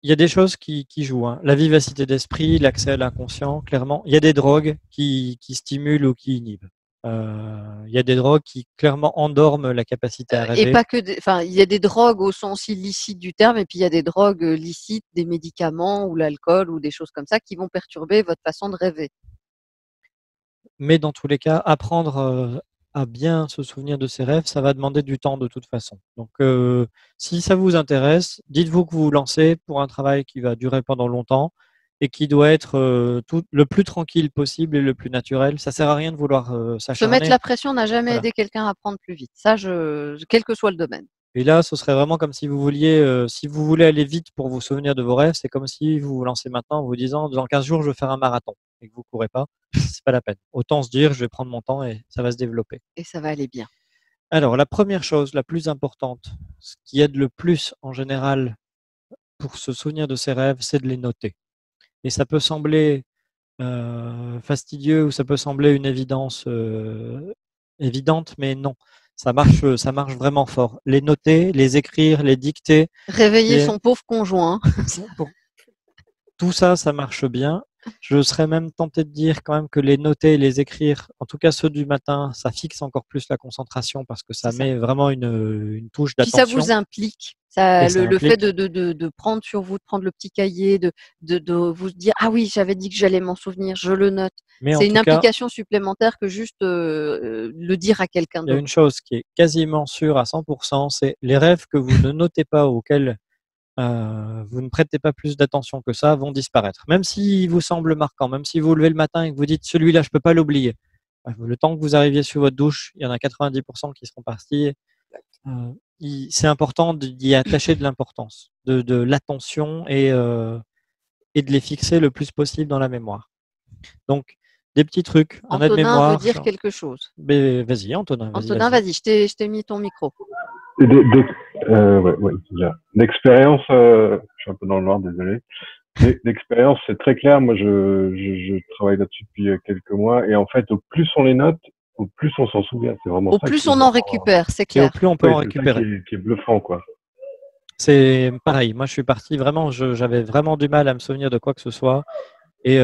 il y a des choses qui jouent. Hein. La vivacité d'esprit, l'accès à l'inconscient, clairement. Il y a des drogues qui stimulent ou qui inhibent. Il y a des drogues qui clairement endorment la capacité à Et rêver. pas que, enfin, il y a des drogues au sens illicite du terme, et puis il y a des drogues licites, des médicaments ou l'alcool ou des choses comme ça qui vont perturber votre façon de rêver. Mais dans tous les cas, apprendre à bien se souvenir de ses rêves, ça va demander du temps de toute façon. Donc, si ça vous intéresse, dites-vous que vous vous lancez pour un travail qui va durer pendant longtemps et qui doit être le plus tranquille possible et le plus naturel. Ça sert à rien de vouloir Se mettre s'acharner. la pression n'a jamais Voilà. aidé quelqu'un à apprendre plus vite. Ça, quel que soit le domaine. Et là, ce serait vraiment comme si vous vouliez, si vous voulez aller vite pour vous souvenir de vos rêves, c'est comme si vous vous lancez maintenant en vous disant, dans 15 jours, je vais faire un marathon et que vous courez pas. C'est pas la peine. Autant se dire, je vais prendre mon temps et ça va se développer. Et ça va aller bien. Alors, la première chose, la plus importante, ce qui aide le plus en général pour se souvenir de ses rêves, c'est de les noter. Et ça peut sembler fastidieux ou ça peut sembler une évidence évidente, mais non. Ça marche vraiment fort. Les noter, les écrire, les dicter. Réveiller son pauvre conjoint. Tout ça, ça marche bien. Je serais même tenté de dire quand même que les noter et les écrire, en tout cas ceux du matin, ça fixe encore plus la concentration parce que ça met vraiment une touche Puis d'attention. ça vous implique. Le fait de prendre sur vous, de prendre le petit cahier, de vous dire ah oui, j'avais dit que j'allais m'en souvenir, je le note. C'est une implication supplémentaire que juste le dire à quelqu'un d'autre. Il y a une chose qui est quasiment sûre à 100%, c'est les rêves que vous ne notez pas, auxquels vous ne prêtez pas plus d'attention que ça, vont disparaître. Même s'ils vous semblent marquants, même si vous vous levez le matin et que vous dites celui-là, je peux pas l'oublier. Le temps que vous arriviez sur votre douche, il y en a 90% qui seront partis. C'est important d'y attacher de l'importance, de l'attention et de les fixer le plus possible dans la mémoire. Donc, des petits trucs, un Antonin veut aide-mémoire. dire quelque chose. Vas-y, Antonin. Antonin, vas-y, je t'ai mis ton micro. Ouais, c'est bien. D'expérience, je suis un peu dans le noir, désolé. D'expérience, c'est très clair. Moi, je travaille là-dessus depuis quelques mois. Et en fait, au plus on les note, au plus on s'en souvient. C'est vraiment Au ça. plus on en récupère, c'est Et clair. au plus on peut en c'est ça récupérer. qui est bluffant, quoi. C'est pareil. Moi, je suis parti vraiment, j'avais vraiment du mal à me souvenir de quoi que ce soit. Et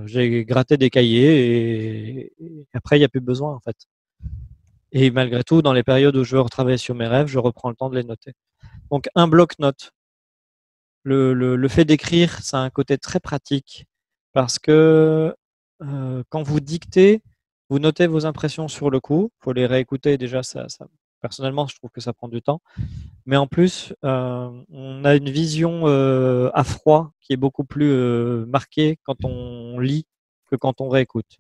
j'ai gratté des cahiers et après, il n'y a plus besoin, en fait. Et malgré tout, dans les périodes où je veux retravailler sur mes rêves, je reprends le temps de les noter. Donc, un bloc-notes. Le fait d'écrire, ça a un côté très pratique parce que quand vous dictez, vous notez vos impressions sur le coup. Il faut les réécouter déjà. Personnellement, je trouve que ça prend du temps. Mais en plus, on a une vision à froid qui est beaucoup plus marquée quand on lit que quand on réécoute.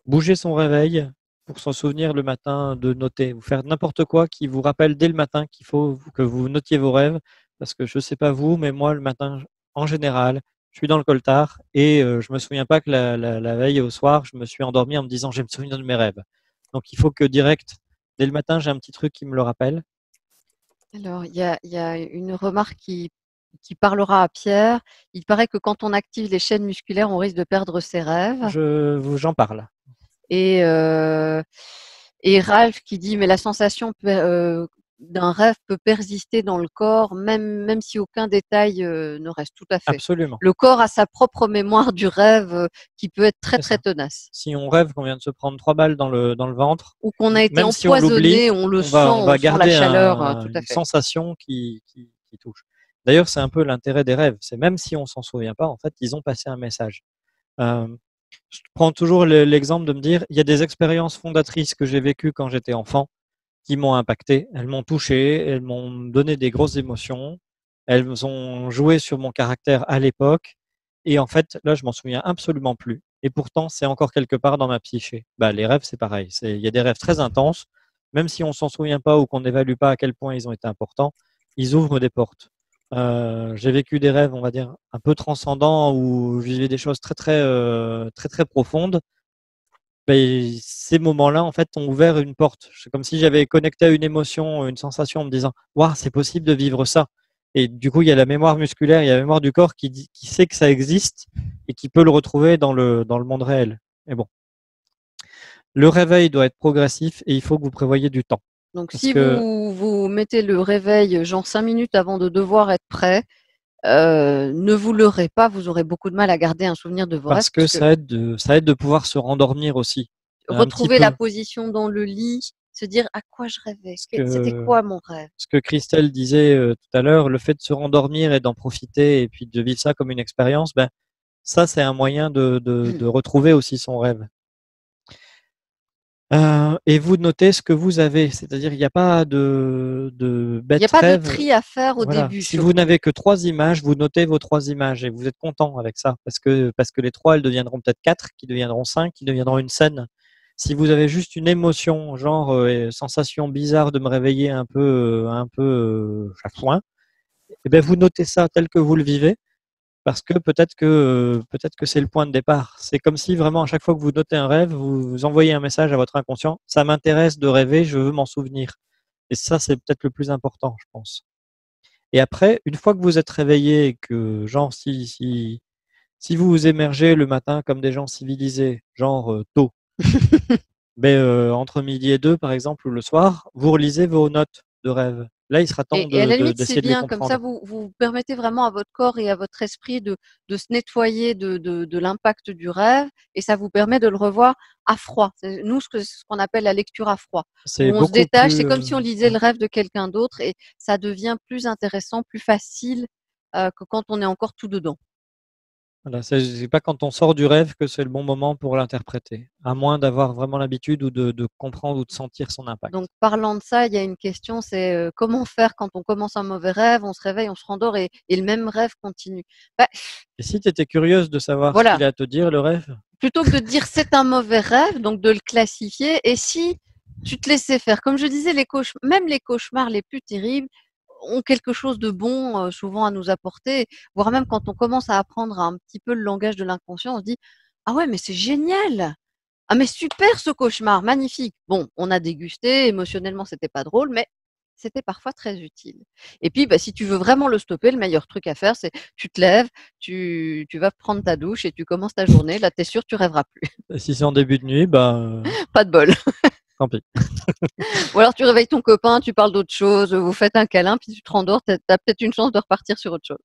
Bouger son réveil pour s'en souvenir le matin de noter. Vous faire n'importe quoi qui vous rappelle dès le matin qu'il faut que vous notiez vos rêves. Parce que je ne sais pas vous, mais moi, le matin, en général, je suis dans le coltard et je me souviens pas que la veille au soir, je me suis endormi en me disant, je vais me souvenir de mes rêves. Donc, il faut que direct, dès le matin, j'ai un petit truc qui me le rappelle. Alors, il y a une remarque qui parlera à Pierre. Il paraît que quand on active les chaînes musculaires, on risque de perdre ses rêves. J'en parle. Et Ralph qui dit, mais la sensation d'un rêve peut persister dans le corps, même si aucun détail ne reste. Tout à fait. Absolument. Le corps a sa propre mémoire du rêve qui peut être très, très tenace. Si on rêve qu'on vient de se prendre 3 balles dans le ventre, ou qu'on a été même empoisonné, si on l'oublie, on le sent, on va sent la garder chaleur, tout à une fait. sensation qui touche. D'ailleurs, c'est un peu l'intérêt des rêves. C'est même si on s'en souvient pas, en fait, ils ont passé un message. Je prends toujours l'exemple de me dire, il y a des expériences fondatrices que j'ai vécues quand j'étais enfant qui m'ont impacté. Elles m'ont touché, elles m'ont donné des grosses émotions, elles ont joué sur mon caractère à l'époque. Et en fait, là, je m'en souviens absolument plus. Et pourtant, c'est encore quelque part dans ma psyché. Les rêves, c'est pareil. Il y a des rêves très intenses, même si on s'en souvient pas ou qu'on n'évalue pas à quel point ils ont été importants, ils ouvrent des portes. J'ai vécu des rêves, on va dire, un peu transcendants où je vivais des choses très profondes. Ces moments-là, en fait, ont ouvert une porte. C'est comme si j'avais connecté à une émotion, une sensation en me disant, waouh, c'est possible de vivre ça. Et du coup, il y a la mémoire musculaire, il y a la mémoire du corps qui sait que ça existe et qui peut le retrouver dans le monde réel. Mais bon. Le réveil doit être progressif et il faut que vous prévoyiez du temps. Donc, si vous mettez le réveil genre 5 minutes avant de devoir être prêt, ne vous leurrez pas, vous aurez beaucoup de mal à garder un souvenir de vos rêves. Parce que ça aide de pouvoir se rendormir aussi. Retrouver la position dans le lit, se dire à quoi je rêvais, c'était quoi mon rêve. Ce que Christelle disait tout à l'heure, le fait de se rendormir et d'en profiter et puis de vivre ça comme une expérience, ça c'est un moyen de retrouver aussi son rêve. Et vous notez ce que vous avez, c'est-à-dire il n'y a pas de bête rêve. Il n'y a pas de tri à faire au début. Si vous n'avez que 3 images, vous notez vos 3 images et vous êtes content avec ça parce que les 3, elles deviendront peut-être 4, qui deviendront 5, qui deviendront une scène. Si vous avez juste une émotion, genre sensation bizarre de me réveiller un peu chafouin, vous notez ça tel que vous le vivez. Parce que peut-être que c'est le point de départ. C'est comme si vraiment à chaque fois que vous notez un rêve, vous envoyez un message à votre inconscient. Ça m'intéresse de rêver, je veux m'en souvenir. Et ça, c'est peut-être le plus important, je pense. Et après, une fois que vous êtes réveillé et que, genre, si vous vous émergez le matin comme des gens civilisés, genre tôt, entre midi et 2, par exemple, ou le soir, vous relisez vos notes de rêve. Là, il sera temps et à la limite, d'essayer de les comprendre. Comme ça, vous permettez vraiment à votre corps et à votre esprit de se nettoyer de l'impact du rêve et ça vous permet de le revoir à froid. C'est nous ce qu'on appelle la lecture à froid. On se détache, c'est comme si on lisait le rêve de quelqu'un d'autre et ça devient plus intéressant, plus facile que quand on est encore tout dedans. Voilà, c'est pas quand on sort du rêve que c'est le bon moment pour l'interpréter, à moins d'avoir vraiment l'habitude ou de comprendre ou de sentir son impact. Donc, parlant de ça, il y a une question, c'est comment faire quand on commence un mauvais rêve, on se réveille, on se rendort et le même rêve continue. Bah, Et si tu étais curieuse de savoir ce voilà, qu'il a à te dire, le rêve, plutôt que de dire c'est un mauvais rêve, donc de le classifier, et si tu te laissais faire, comme je disais, même les cauchemars les plus terribles ont quelque chose de bon souvent à nous apporter, voire même quand on commence à apprendre un petit peu le langage de l'inconscient, on se dit ah ouais mais c'est génial, ah mais super ce cauchemar, magnifique. Bon, on a dégusté, émotionnellement c'était pas drôle, mais c'était parfois très utile. Et puis, bah, si tu veux vraiment le stopper, le meilleur truc à faire, c'est tu te lèves, tu vas prendre ta douche et tu commences ta journée. Là, t'es sûr, tu rêveras plus. si c'est en début de nuit, Pas de bol. tant pis. Ou alors tu réveilles ton copain, tu parles d'autre chose, vous faites un câlin, puis tu te rendors, t'as peut-être une chance de repartir sur autre chose.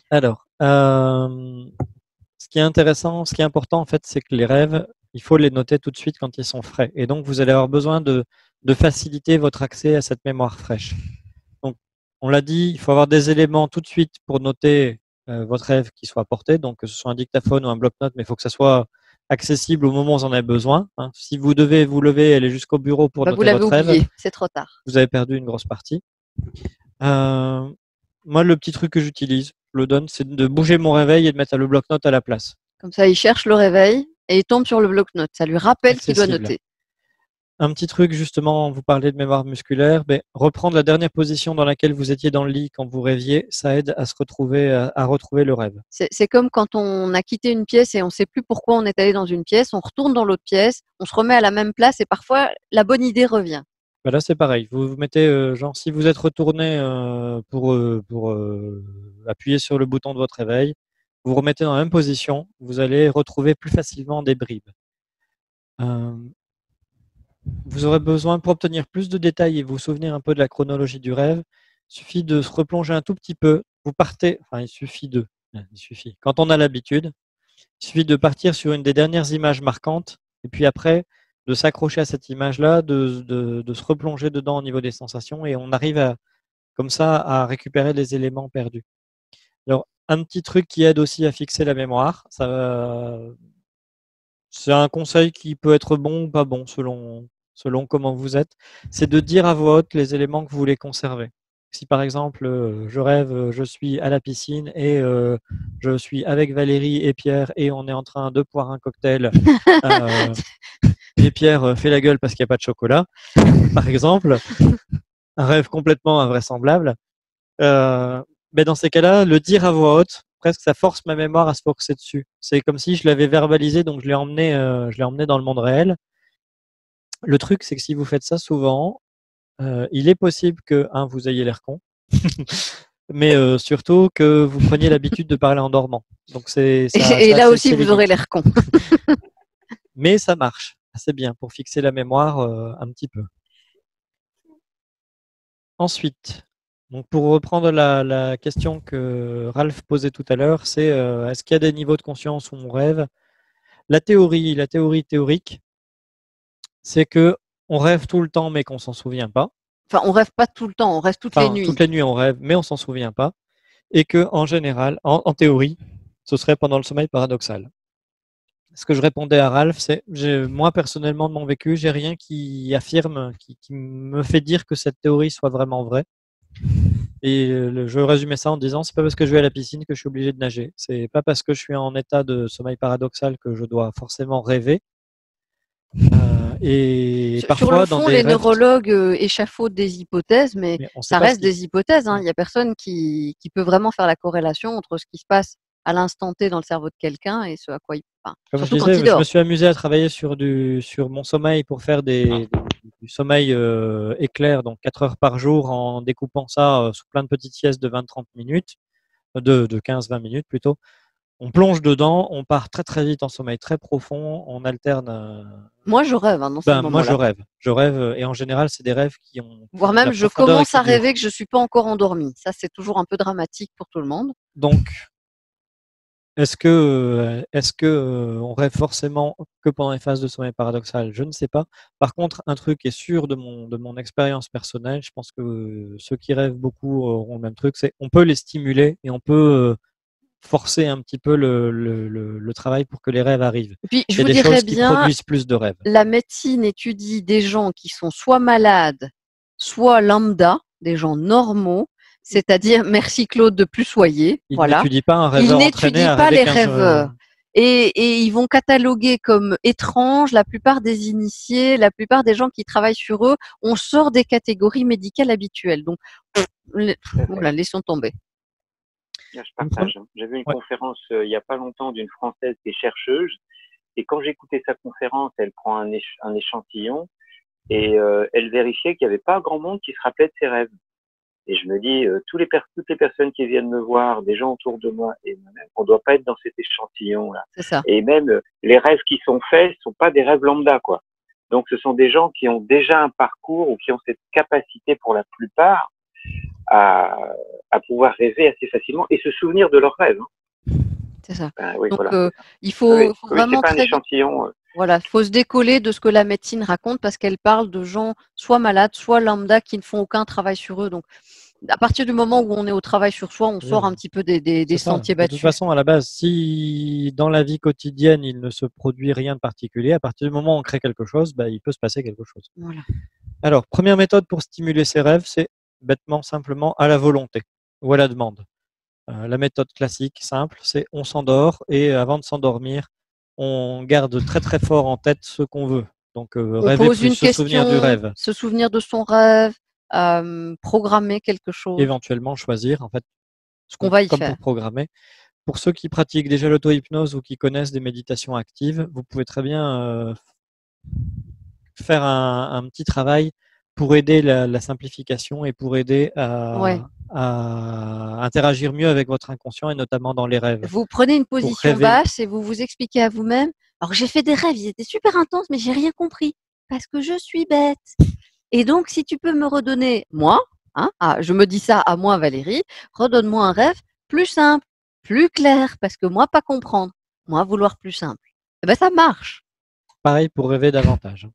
Alors, ce qui est intéressant, ce qui est important en fait, c'est que les rêves, il faut les noter tout de suite quand ils sont frais. Et donc, vous allez avoir besoin de faciliter votre accès à cette mémoire fraîche. Donc, on l'a dit, il faut avoir des éléments tout de suite pour noter votre rêve qui soit porté, donc que ce soit un dictaphone ou un bloc-notes, mais il faut que ça soit accessible au moment où vous en avez besoin. Hein. Si vous devez vous lever et aller jusqu'au bureau pour Bah, vous noter l'avez votre rêve, oublié, c'est trop tard. vous avez perdu une grosse partie. Moi, le petit truc que j'utilise, je le donne, c'est de bouger mon réveil et de mettre le bloc-notes à la place. Comme ça, il cherche le réveil et il tombe sur le bloc-notes. Ça lui rappelle qu'il doit Accessible. noter. Un petit truc, justement, vous parlez de mémoire musculaire, reprendre la dernière position dans laquelle vous étiez dans le lit quand vous rêviez, ça aide à se retrouver, à retrouver le rêve. C'est comme quand on a quitté une pièce et on ne sait plus pourquoi on est allé dans une pièce, on retourne dans l'autre pièce, on se remet à la même place et parfois la bonne idée revient. Là, c'est pareil. Vous vous mettez, genre, si vous êtes retourné pour appuyer sur le bouton de votre réveil, vous vous remettez dans la même position, vous allez retrouver plus facilement des bribes. Vous aurez besoin, pour obtenir plus de détails et vous souvenir un peu de la chronologie du rêve, il suffit de se replonger un tout petit peu. Vous partez, enfin, il suffit. Quand on a l'habitude, il suffit de partir sur une des dernières images marquantes et puis après, de s'accrocher à cette image-là, de se replonger dedans au niveau des sensations et on arrive comme ça à récupérer les éléments perdus. Alors, un petit truc qui aide aussi à fixer la mémoire, c'est un conseil qui peut être bon ou pas bon selon comment vous êtes, c'est de dire à voix haute les éléments que vous voulez conserver. Si par exemple, je rêve, je suis à la piscine et je suis avec Valérie et Pierre et on est en train de boire un cocktail et Pierre fait la gueule parce qu'il n'y a pas de chocolat, par exemple, un rêve complètement invraisemblable, dans ces cas-là, le dire à voix haute, presque ça force ma mémoire à se focaliser dessus. C'est comme si je l'avais verbalisé, donc je l'ai emmené dans le monde réel. Le truc, c'est que si vous faites ça souvent, il est possible que, vous ayez l'air con, mais surtout que vous preniez l'habitude de parler en dormant. Donc et là aussi, vous aurez l'air con. Mais ça marche assez bien pour fixer la mémoire un petit peu. Ensuite, donc pour reprendre la question que Ralph posait tout à l'heure, c'est est-ce qu'il y a des niveaux de conscience où on rêve? La théorie théorique, c'est que on rêve tout le temps mais qu'on s'en souvient pas. Enfin, on rêve pas tout le temps, on rêve toutes les nuits. Toutes les nuits on rêve mais on s'en souvient pas. Et que en général, en théorie, ce serait pendant le sommeil paradoxal. Ce que je répondais à Ralph, c'est moi personnellement de mon vécu, j'ai rien qui affirme, qui me fait dire que cette théorie soit vraiment vraie. Et je résumais ça en disant c'est pas parce que je vais à la piscine que je suis obligé de nager. C'est pas parce que je suis en état de sommeil paradoxal que je dois forcément rêver. Et parfois, sur le fond, les neurologues échafaudent des hypothèses, mais ça reste des hypothèses. Hein. Il n'y a personne qui peut vraiment faire la corrélation entre ce qui se passe à l'instant T dans le cerveau de quelqu'un et ce à quoi il pense. Comme je disais, je me suis amusé à travailler sur mon sommeil pour faire du sommeil éclair, donc 4 heures par jour, en découpant ça sous plein de petites siestes de 20-30 minutes, de 15-20 minutes plutôt. On plonge dedans, on part très très vite en sommeil très profond, on alterne. Moi, je rêve dans ces moments-là. Moi, je rêve, et en général, c'est des rêves qui ont. Voire même, je commence à rêver que je suis pas encore endormi. Ça, c'est toujours un peu dramatique pour tout le monde. Donc, est-ce que on rêve forcément que pendant les phases de sommeil paradoxal? Je ne sais pas. Par contre, un truc est sûr de mon expérience personnelle, je pense que ceux qui rêvent beaucoup auront le même truc, c'est on peut les stimuler et on peut forcer un petit peu le travail pour que les rêves arrivent. Et puis, Il je y a vous des dirais choses qui bien, produisent plus de rêves. la médecine étudie des gens qui sont soit malades, soit lambda, des gens normaux, c'est-à-dire, merci Claude de plus soyer, Il voilà. n'étudie pas un Ils rêveur entraîné n'étudient à pas rêver les 15 rêveurs. Et ils vont cataloguer comme étranges la plupart des initiés, la plupart des gens qui travaillent sur eux. On sort des catégories médicales habituelles. Donc, voilà, laissons tomber. Je partage. J'ai vu une Ouais. conférence il y a pas longtemps d'une Française qui est chercheuse. Et quand j'écoutais sa conférence, elle prend un échantillon et elle vérifiait qu'il n'y avait pas grand monde qui se rappelait de ses rêves. Et je me dis, toutes les personnes qui viennent me voir, des gens autour de moi, et moi-même, on ne doit pas être dans cet échantillon-là. C'est ça. Et même les rêves qui sont faits ne sont pas des rêves lambda, quoi. Donc ce sont des gens qui ont déjà un parcours ou qui ont cette capacité pour la plupart à pouvoir rêver assez facilement et se souvenir de leurs rêves. C'est ça. Oui, Donc, voilà. il faut, Oui, faut oui, vraiment c'est pas un très vite. échantillon. Voilà, faut se décoller de ce que la médecine raconte parce qu'elle parle de gens soit malades, soit lambda qui ne font aucun travail sur eux. Donc, à partir du moment où on est au travail sur soi, on sort un petit peu des C'est ça. sentiers De toute battus. façon, à la base, si dans la vie quotidienne, il ne se produit rien de particulier, à partir du moment où on crée quelque chose, il peut se passer quelque chose. Voilà. Alors, première méthode pour stimuler ses rêves, c'est bêtement, simplement à la volonté ou à la demande. La méthode classique, simple, c'est on s'endort et avant de s'endormir, on garde très très fort en tête ce qu'on veut. Donc, On rêver pose plus, une se souvenir du question, rêve, se souvenir de son rêve, programmer quelque chose éventuellement choisir, en fait, qu'on va y comme faire. pour programmer. Pour ceux qui pratiquent déjà l'auto-hypnose ou qui connaissent des méditations actives, vous pouvez très bien faire un petit travail pour aider la simplification et pour aider Ouais. à interagir mieux avec votre inconscient et notamment dans les rêves. Vous prenez une position rêver. basse et vous vous expliquez à vous-même. Alors j'ai fait des rêves, ils étaient super intenses, mais j'ai rien compris parce que je suis bête. Et donc, si tu peux me redonner, moi, je me dis ça à moi, Valérie, redonne-moi un rêve plus simple, plus clair, parce que moi, pas comprendre, moi, vouloir plus simple. Eh ben, ça marche. Pareil pour rêver davantage.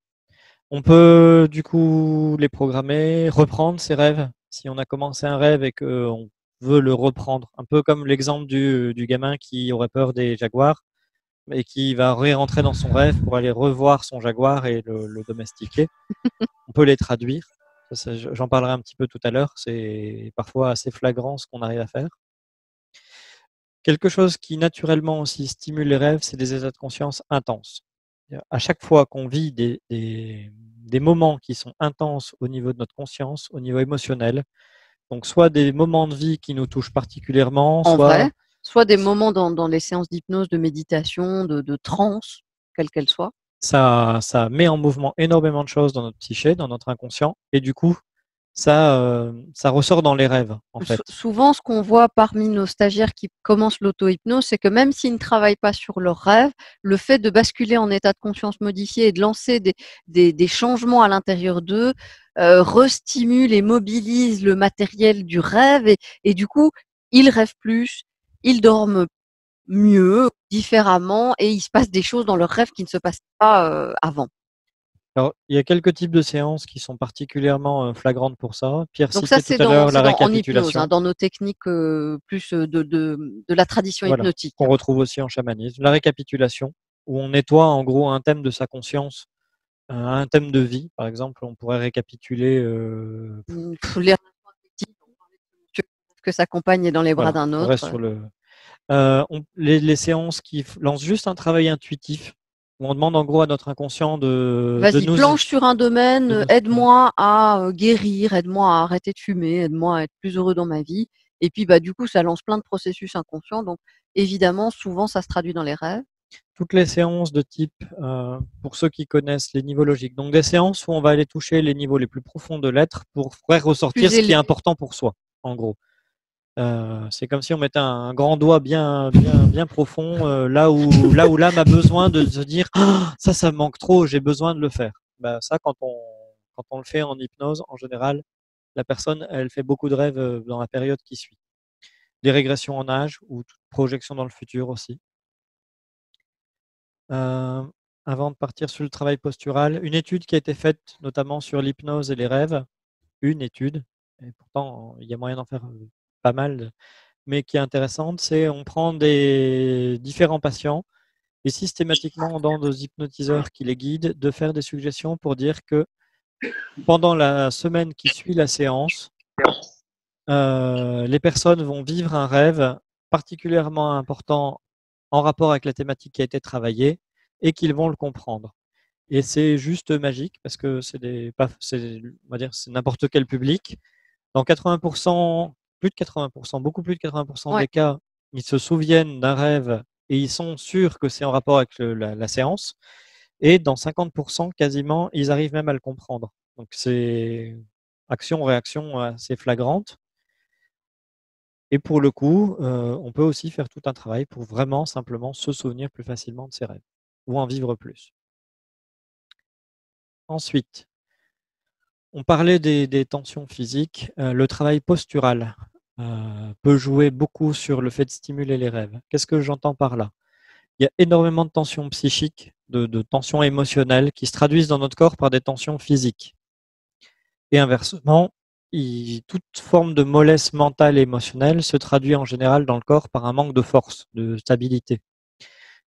On peut du coup les programmer, reprendre ses rêves. Si on a commencé un rêve et qu'on veut le reprendre, un peu comme l'exemple du gamin qui aurait peur des jaguars et qui va rentrer dans son rêve pour aller revoir son jaguar et le domestiquer. On peut les traduire. J'en parlerai un petit peu tout à l'heure. C'est parfois assez flagrant ce qu'on arrive à faire. Quelque chose qui naturellement aussi stimule les rêves, c'est des états de conscience intenses. À chaque fois qu'on vit des moments qui sont intenses au niveau de notre conscience, au niveau émotionnel, donc soit des moments de vie qui nous touchent particulièrement, En vrai, soit des moments dans les séances d'hypnose, de méditation, de transe, quelle qu'elle soit. Ça met en mouvement énormément de choses dans notre psyché, dans notre inconscient, et du coup, ça ressort dans les rêves, en fait. Souvent, ce qu'on voit parmi nos stagiaires qui commencent l'auto-hypnose, c'est que même s'ils ne travaillent pas sur leurs rêves, le fait de basculer en état de conscience modifié et de lancer des changements à l'intérieur d'eux restimule et mobilise le matériel du rêve et du coup, ils rêvent plus, ils dorment mieux, différemment et il se passe des choses dans leurs rêves qui ne se passent pas avant. Alors, il y a quelques types de séances qui sont particulièrement flagrantes pour ça. Pierre Donc ça, citait c'est tout à l'heure la en récapitulation. hypnose, dans nos techniques plus de la tradition hypnotique. Qu'on retrouve aussi en chamanisme. La récapitulation, où on nettoie en gros un thème de sa conscience, un thème de vie. Par exemple, on pourrait récapituler. Les que sa compagne est dans les bras Voilà, d'un on reste autre. sur les séances qui lancent juste un travail intuitif, où on demande en gros à notre inconscient de Vas-y, nous planche sur un domaine, aide-moi à guérir, aide-moi à arrêter de fumer, aide-moi à être plus heureux dans ma vie. Et puis, du coup, ça lance plein de processus inconscients. Donc, évidemment, souvent, ça se traduit dans les rêves. Toutes les séances de type, pour ceux qui connaissent les niveaux logiques, donc des séances où on va aller toucher les niveaux les plus profonds de l'être pour faire ressortir ce qui est important pour soi, en gros. C'est comme si on mettait un grand doigt bien profond là où l'âme a besoin de se dire ça me manque trop, j'ai besoin de le faire. Ça, quand on le fait en hypnose, en général, la personne, elle fait beaucoup de rêves dans la période qui suit. Des régressions en âge ou toute projection dans le futur aussi. Avant de partir sur le travail postural, une étude qui a été faite notamment sur l'hypnose et les rêves, une étude, et pourtant il y a moyen d'en faire pas mal, mais qui est intéressante, c'est on prend des différents patients et systématiquement on demande aux hypnotiseurs qui les guident de faire des suggestions pour dire que pendant la semaine qui suit la séance, les personnes vont vivre un rêve particulièrement important en rapport avec la thématique qui a été travaillée et qu'ils vont le comprendre. Et c'est juste magique parce que on va dire, c'est n'importe quel public. Dans 80%, plus de 80%, beaucoup plus de 80% Ouais. des cas, ils se souviennent d'un rêve et ils sont sûrs que c'est en rapport avec la séance. Et dans 50%, quasiment, ils arrivent même à le comprendre. Donc c'est action-réaction assez flagrante. Et pour le coup, on peut aussi faire tout un travail pour vraiment simplement se souvenir plus facilement de ses rêves ou en vivre plus. Ensuite, on parlait des tensions physiques. Le travail postural peut jouer beaucoup sur le fait de stimuler les rêves. Qu'est-ce que j'entends par là? Il y a énormément de tensions psychiques, de tensions émotionnelles qui se traduisent dans notre corps par des tensions physiques. Et inversement, toute forme de mollesse mentale et émotionnelle se traduit en général dans le corps par un manque de force, de stabilité.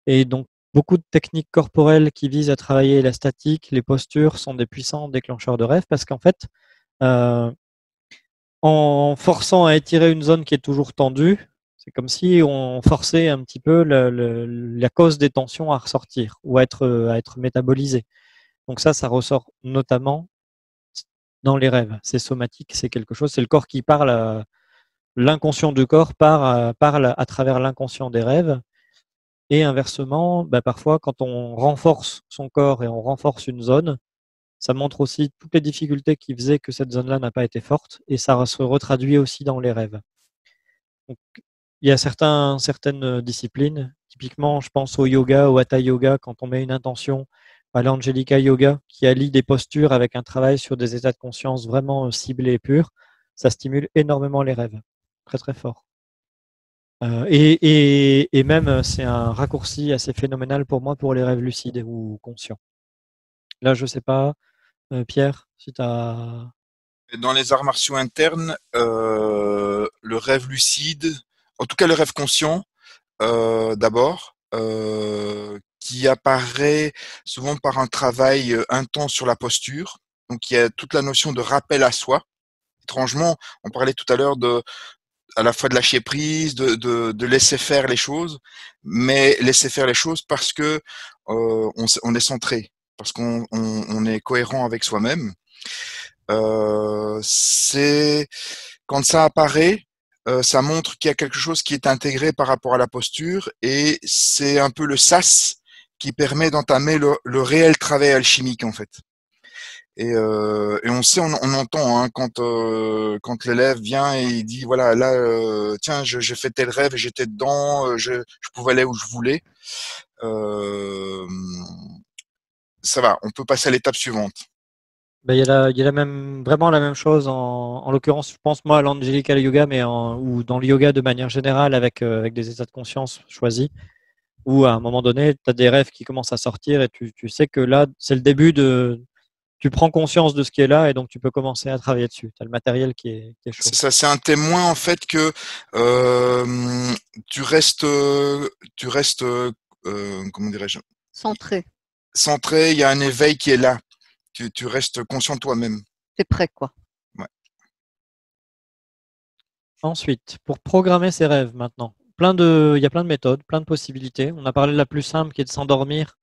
Et donc, beaucoup de techniques corporelles qui visent à travailler la statique, les postures sont des puissants déclencheurs de rêve parce qu'en fait, euh, en forçant à étirer une zone qui est toujours tendue, c'est comme si on forçait un petit peu la cause des tensions à ressortir ou à être métabolisée. Donc ça ressort notamment dans les rêves. C'est somatique, c'est quelque chose, c'est le corps qui parle, l'inconscient du corps parle à travers l'inconscient des rêves. Et inversement, parfois, quand on renforce son corps et on renforce une zone, ça montre aussi toutes les difficultés qui faisaient que cette zone-là n'a pas été forte, et ça se retraduit aussi dans les rêves. Donc, il y a certaines disciplines, typiquement, je pense au yoga, au hatha yoga, quand on met une intention, à l'Angelica yoga, qui allie des postures avec un travail sur des états de conscience vraiment ciblés et purs, ça stimule énormément les rêves, très très fort. Et même, c'est un raccourci assez phénoménal pour moi pour les rêves lucides ou conscients. Là, je sais pas, Pierre, si tu as... Dans les arts martiaux internes, le rêve lucide, en tout cas le rêve conscient, d'abord, qui apparaît souvent par un travail intense sur la posture. Donc il y a toute la notion de rappel à soi. Étrangement, on parlait tout à l'heure à la fois de lâcher prise, de laisser faire les choses, mais laisser faire les choses parce que on est centré, parce qu'on est cohérent avec soi-même. C'est quand ça apparaît, ça montre qu'il y a quelque chose qui est intégré par rapport à la posture, et c'est un peu le sas qui permet d'entamer le réel travail alchimique en fait. Et on sait, on entend hein, quand l'élève vient et il dit voilà là tiens j'ai fait tel rêve et j'étais dedans, je pouvais aller où je voulais. Euh, Ça va, on peut passer à l'étape suivante. Il y a vraiment la même chose, en l'occurrence, je pense moi à l'Angelical Yoga, ou dans le yoga de manière générale avec des états de conscience choisis, où à un moment donné, tu as des rêves qui commencent à sortir et tu sais que là, c'est le début tu prends conscience de ce qui est là et donc tu peux commencer à travailler dessus. Tu as le matériel qui est chaud. Ça, c'est un témoin en fait que euh, tu restes, comment dirais-je, Centré. centré. Il y a un éveil qui est là. Tu restes conscient de toi-même. C'est prêt, quoi. Ouais. Ensuite, pour programmer ses rêves maintenant, il y a plein de méthodes, plein de possibilités. On a parlé de la plus simple qui est de s'endormir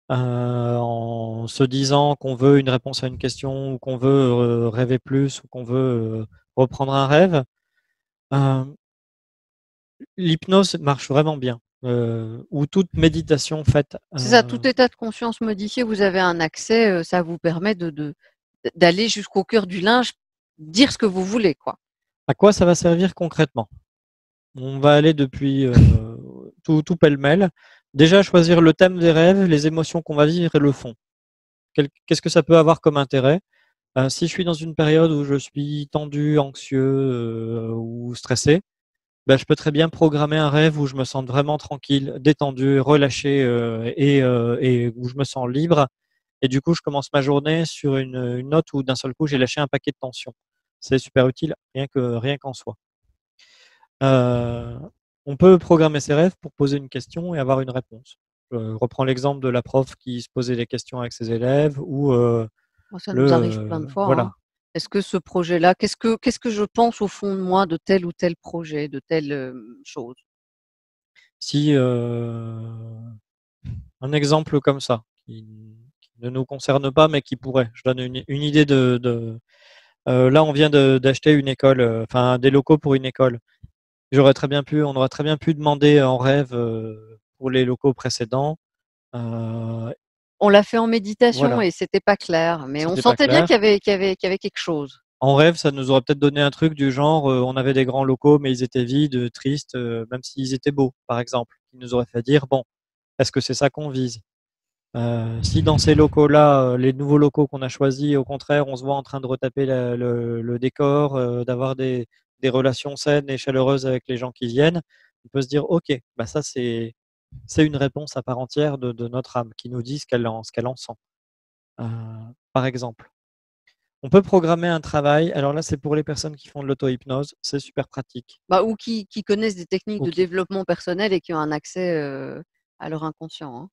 en se disant qu'on veut une réponse à une question ou qu'on veut rêver plus ou qu'on veut reprendre un rêve. L'hypnose marche vraiment bien. Ou toute méditation faite. C'est ça, tout état de conscience modifié, vous avez un accès, ça vous permet d'aller jusqu'au cœur du linge, dire ce que vous voulez, quoi. À quoi ça va servir concrètement? On va aller depuis tout pêle-mêle. Déjà, choisir le thème des rêves, les émotions qu'on va vivre et le fond. Qu'est-ce que ça peut avoir comme intérêt? Si je suis dans une période où je suis tendu, anxieux ou stressé, je peux très bien programmer un rêve où je me sens vraiment tranquille, détendu, relâché et où je me sens libre. Et du coup, je commence ma journée sur une note où d'un seul coup, j'ai lâché un paquet de tensions. C'est super utile, rien qu'en soi. On peut programmer ses rêves pour poser une question et avoir une réponse. Je reprends l'exemple de la prof qui se posait des questions avec ses élèves ou Ça nous arrive plein de fois. voilà. Hein. Est-ce que ce projet-là, qu'est-ce que je pense au fond de moi de tel ou tel projet, de telle chose? Si un exemple comme ça, qui ne nous concerne pas, mais qui pourrait. Je donne une idée là, on vient d'acheter une école, enfin des locaux pour une école. On aurait très bien pu demander en rêve pour les locaux précédents. On l'a fait en méditation Voilà. et c'était pas clair, mais on C'était pas sentait bien clair. qu'il y avait quelque chose. En rêve, ça nous aurait peut-être donné un truc du genre, on avait des grands locaux, mais ils étaient vides, tristes, même s'ils étaient beaux, par exemple. Qui nous aurait fait dire, bon, est-ce que c'est ça qu'on vise? Si dans ces locaux-là, les nouveaux locaux qu'on a choisis, au contraire, on se voit en train de retaper le décor, d'avoir des relations saines et chaleureuses avec les gens qui viennent, on peut se dire, ok, bah ça c'est une réponse à part entière de notre âme qui nous dit ce qu'elle en sent. Par exemple. On peut programmer un travail. Alors là, c'est pour les personnes qui font de l'auto-hypnose. C'est super pratique. Ou qui connaissent des techniques de développement personnel et qui ont un accès à leur inconscient. Hein.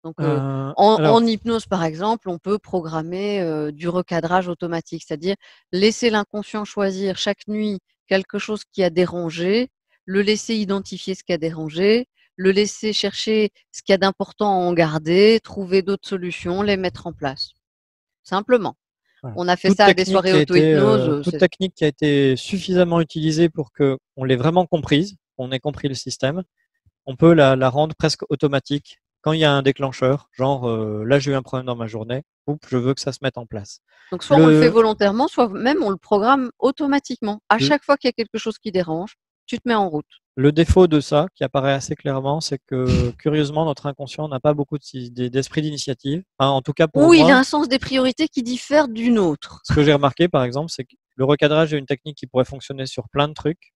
Donc, en hypnose, par exemple, on peut programmer du recadrage automatique, c'est-à-dire laisser l'inconscient choisir chaque nuit quelque chose qui a dérangé, le laisser identifier ce qui a dérangé, le laisser chercher ce qu'il y a d'important à en garder, trouver d'autres solutions, les mettre en place. Simplement. Voilà. On a fait ça à des soirées auto-hypnose. Toute technique qui a été suffisamment utilisée pour qu'on l'ait vraiment comprise, qu'on ait compris le système, on peut la rendre presque automatique. Quand il y a un déclencheur, genre là j'ai eu un problème dans ma journée, je veux que ça se mette en place. Donc soit on le fait volontairement, soit même on le programme automatiquement. À chaque fois qu'il y a quelque chose qui dérange, tu te mets en route. Le défaut de ça, qui apparaît assez clairement, c'est que curieusement, notre inconscient n'a pas beaucoup d'esprit d'initiative. Enfin, en tout cas pour moi. Il a un sens des priorités qui diffère du nôtre. Ce que j'ai remarqué, par exemple, c'est que le recadrage est une technique qui pourrait fonctionner sur plein de trucs.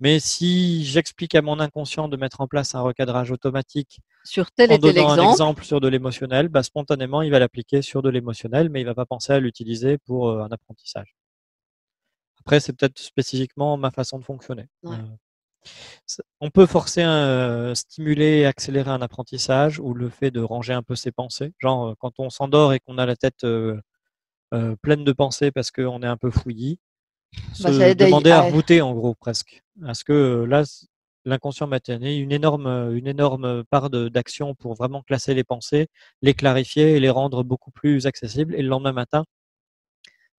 Mais si j'explique à mon inconscient de mettre en place un recadrage automatique sur tel et tel exemple, un exemple sur de l'émotionnel, bah, spontanément, il va l'appliquer sur de l'émotionnel, mais il ne va pas penser à l'utiliser pour un apprentissage. Après, c'est peut-être spécifiquement ma façon de fonctionner. Ouais. On peut forcer stimuler et accélérer un apprentissage ou le fait de ranger un peu ses pensées. Genre, quand on s'endort et qu'on a la tête pleine de pensées parce qu'on est un peu fouillis, se demander à rebooter en gros presque. Parce que là, l'inconscient m'a donné une énorme part d'action pour vraiment classer les pensées, les clarifier et les rendre beaucoup plus accessibles. Et le lendemain matin,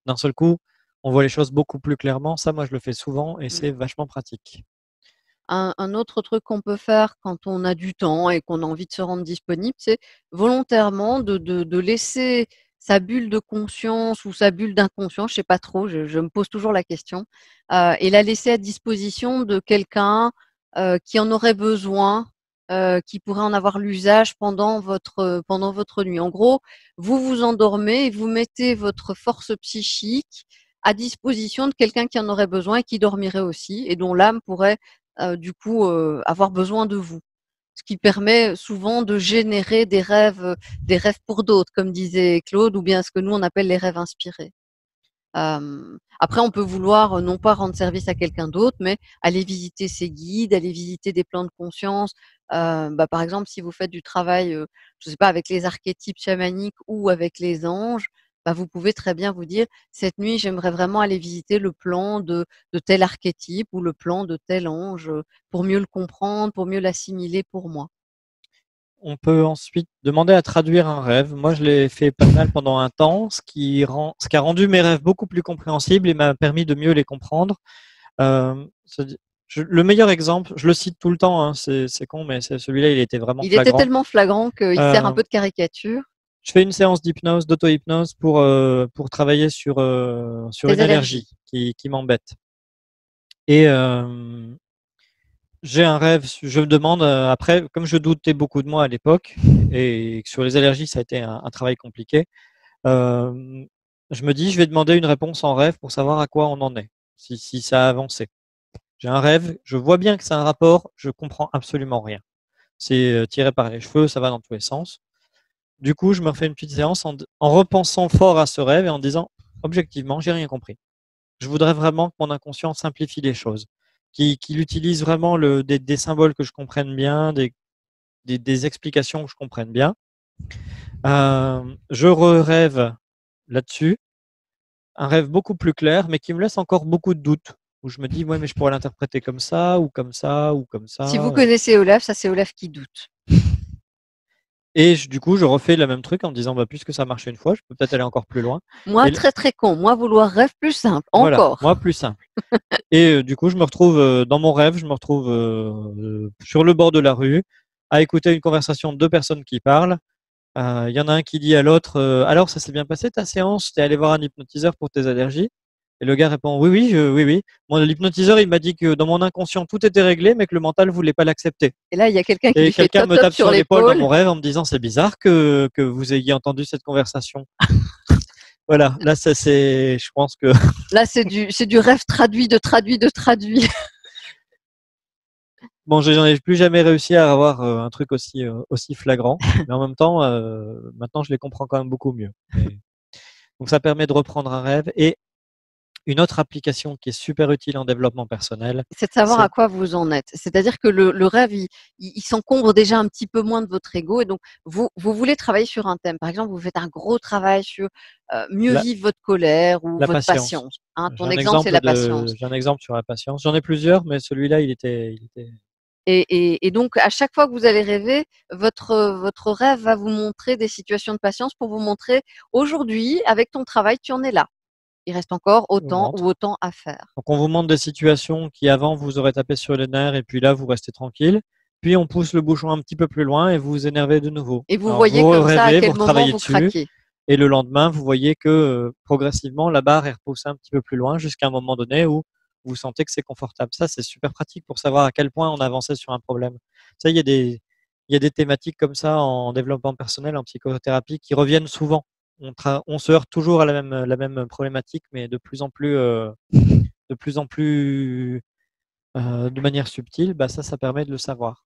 d'un seul coup, on voit les choses beaucoup plus clairement. Ça, moi, je le fais souvent et c'est vachement pratique. Un autre truc qu'on peut faire quand on a du temps et qu'on a envie de se rendre disponible, c'est volontairement de laisser sa bulle de conscience ou sa bulle d'inconscient, je sais pas trop, je me pose toujours la question, et la laisser à disposition de quelqu'un qui en aurait besoin, qui pourrait en avoir l'usage pendant votre nuit. En gros, vous vous endormez et vous mettez votre force psychique à disposition de quelqu'un qui en aurait besoin et qui dormirait aussi et dont l'âme pourrait avoir besoin de vous. Ce qui permet souvent de générer des rêves pour d'autres, comme disait Claude, ou bien ce que nous on appelle les rêves inspirés. Après, on peut vouloir non pas rendre service à quelqu'un d'autre, mais aller visiter ses guides, aller visiter des plans de conscience. Par exemple, si vous faites du travail, je sais pas, avec les archétypes chamaniques ou avec les anges, vous pouvez très bien vous dire, cette nuit, j'aimerais vraiment aller visiter le plan de tel archétype ou le plan de tel ange pour mieux le comprendre, pour mieux l'assimiler pour moi. On peut ensuite demander à traduire un rêve. Moi, je l'ai fait pas mal pendant un temps, ce qui a rendu mes rêves beaucoup plus compréhensibles et m'a permis de mieux les comprendre. Le meilleur exemple, je le cite tout le temps, hein, c'est con, mais celui-là, il était vraiment flagrant. Il était tellement flagrant qu'il sert un peu de caricature. Je fais une séance d'hypnose, d'auto-hypnose pour travailler sur une allergie qui m'embête. Et j'ai un rêve, je me demande après, comme je doutais beaucoup de moi à l'époque, et sur les allergies, ça a été un travail compliqué, je me dis, je vais demander une réponse en rêve pour savoir à quoi on en est, si ça a avancé. J'ai un rêve, je vois bien que c'est un rapport, je comprends absolument rien. C'est tiré par les cheveux, ça va dans tous les sens. Du coup, je me refais une petite séance en repensant fort à ce rêve et en disant, objectivement, j'ai rien compris. Je voudrais vraiment que mon inconscient simplifie les choses. qu'il utilise vraiment des symboles que je comprenne bien, des explications que je comprenne bien. Je rêve là-dessus, un rêve beaucoup plus clair, mais qui me laisse encore beaucoup de doutes, où je me dis, ouais, mais je pourrais l'interpréter comme ça, ou comme ça, ou comme ça. Si vous connaissez Olaf, ça c'est Olaf qui doute. Et du coup, je refais le même truc en me disant, bah, puisque ça a marché une fois, je peux peut-être aller encore plus loin. Moi, Et très très con. Moi, vouloir rêve plus simple. voilà, Encore. moi, plus simple. Et du coup, je me retrouve dans mon rêve, je me retrouve sur le bord de la rue, à écouter une conversation de deux personnes qui parlent. Il y en a un qui dit à l'autre, alors ça s'est bien passé ta séance, t'es allé voir un hypnotiseur pour tes allergies? Et le gars répond, oui, oui, oui, oui. Moi, l'hypnotiseur, il m'a dit que dans mon inconscient, tout était réglé, mais que le mental voulait pas l'accepter. Et là, il y a quelqu'un qui Et lui fait quelqu'un top me top tape sur sur l'épaule dans l'épaule. mon rêve en me disant, c'est bizarre que vous ayez entendu cette conversation. Voilà, là, ça c'est, je pense que Là, c'est du rêve traduit de traduit de traduit. bon, j'en ai plus jamais réussi à avoir un truc aussi flagrant, mais en même temps, maintenant, je les comprends quand même beaucoup mieux. Donc, ça permet de reprendre un rêve. Et une autre application qui est super utile en développement personnel, C'est de savoir c'est à quoi vous en êtes. C'est-à-dire que le rêve, il s'encombre déjà un petit peu moins de votre ego. Et donc, vous voulez travailler sur un thème. Par exemple, vous faites un gros travail sur mieux la, vivre votre colère ou la votre patience. patience. Hein, J'ai ton un exemple, c'est la j'ai patience. un exemple sur la patience. J'en ai plusieurs, mais celui-là, il était. Et donc, à chaque fois que vous allez rêver, votre rêve va vous montrer des situations de patience pour vous montrer aujourd'hui, avec ton travail, tu en es là. Il reste encore On vous autant ou montre. autant à faire. Donc, on vous montre des situations qui avant vous auraient tapé sur les nerfs, et puis là, vous restez tranquille. Puis, on pousse le bouchon un petit peu plus loin et vous vous énervez de nouveau. Et vous Alors, voyez vous comme ça à rêvez, vous quel moment retravaillez vous dessus. craquez. Et le lendemain, vous voyez que progressivement, la barre est repoussée un petit peu plus loin jusqu'à un moment donné où vous sentez que c'est confortable. Ça, c'est super pratique pour savoir à quel point on avançait sur un problème. Ça, il y a des thématiques comme ça en développement personnel, en psychothérapie, qui reviennent souvent. On se heurte toujours à la même problématique, mais de plus en plus de manière subtile. Bah, ça permet de le savoir.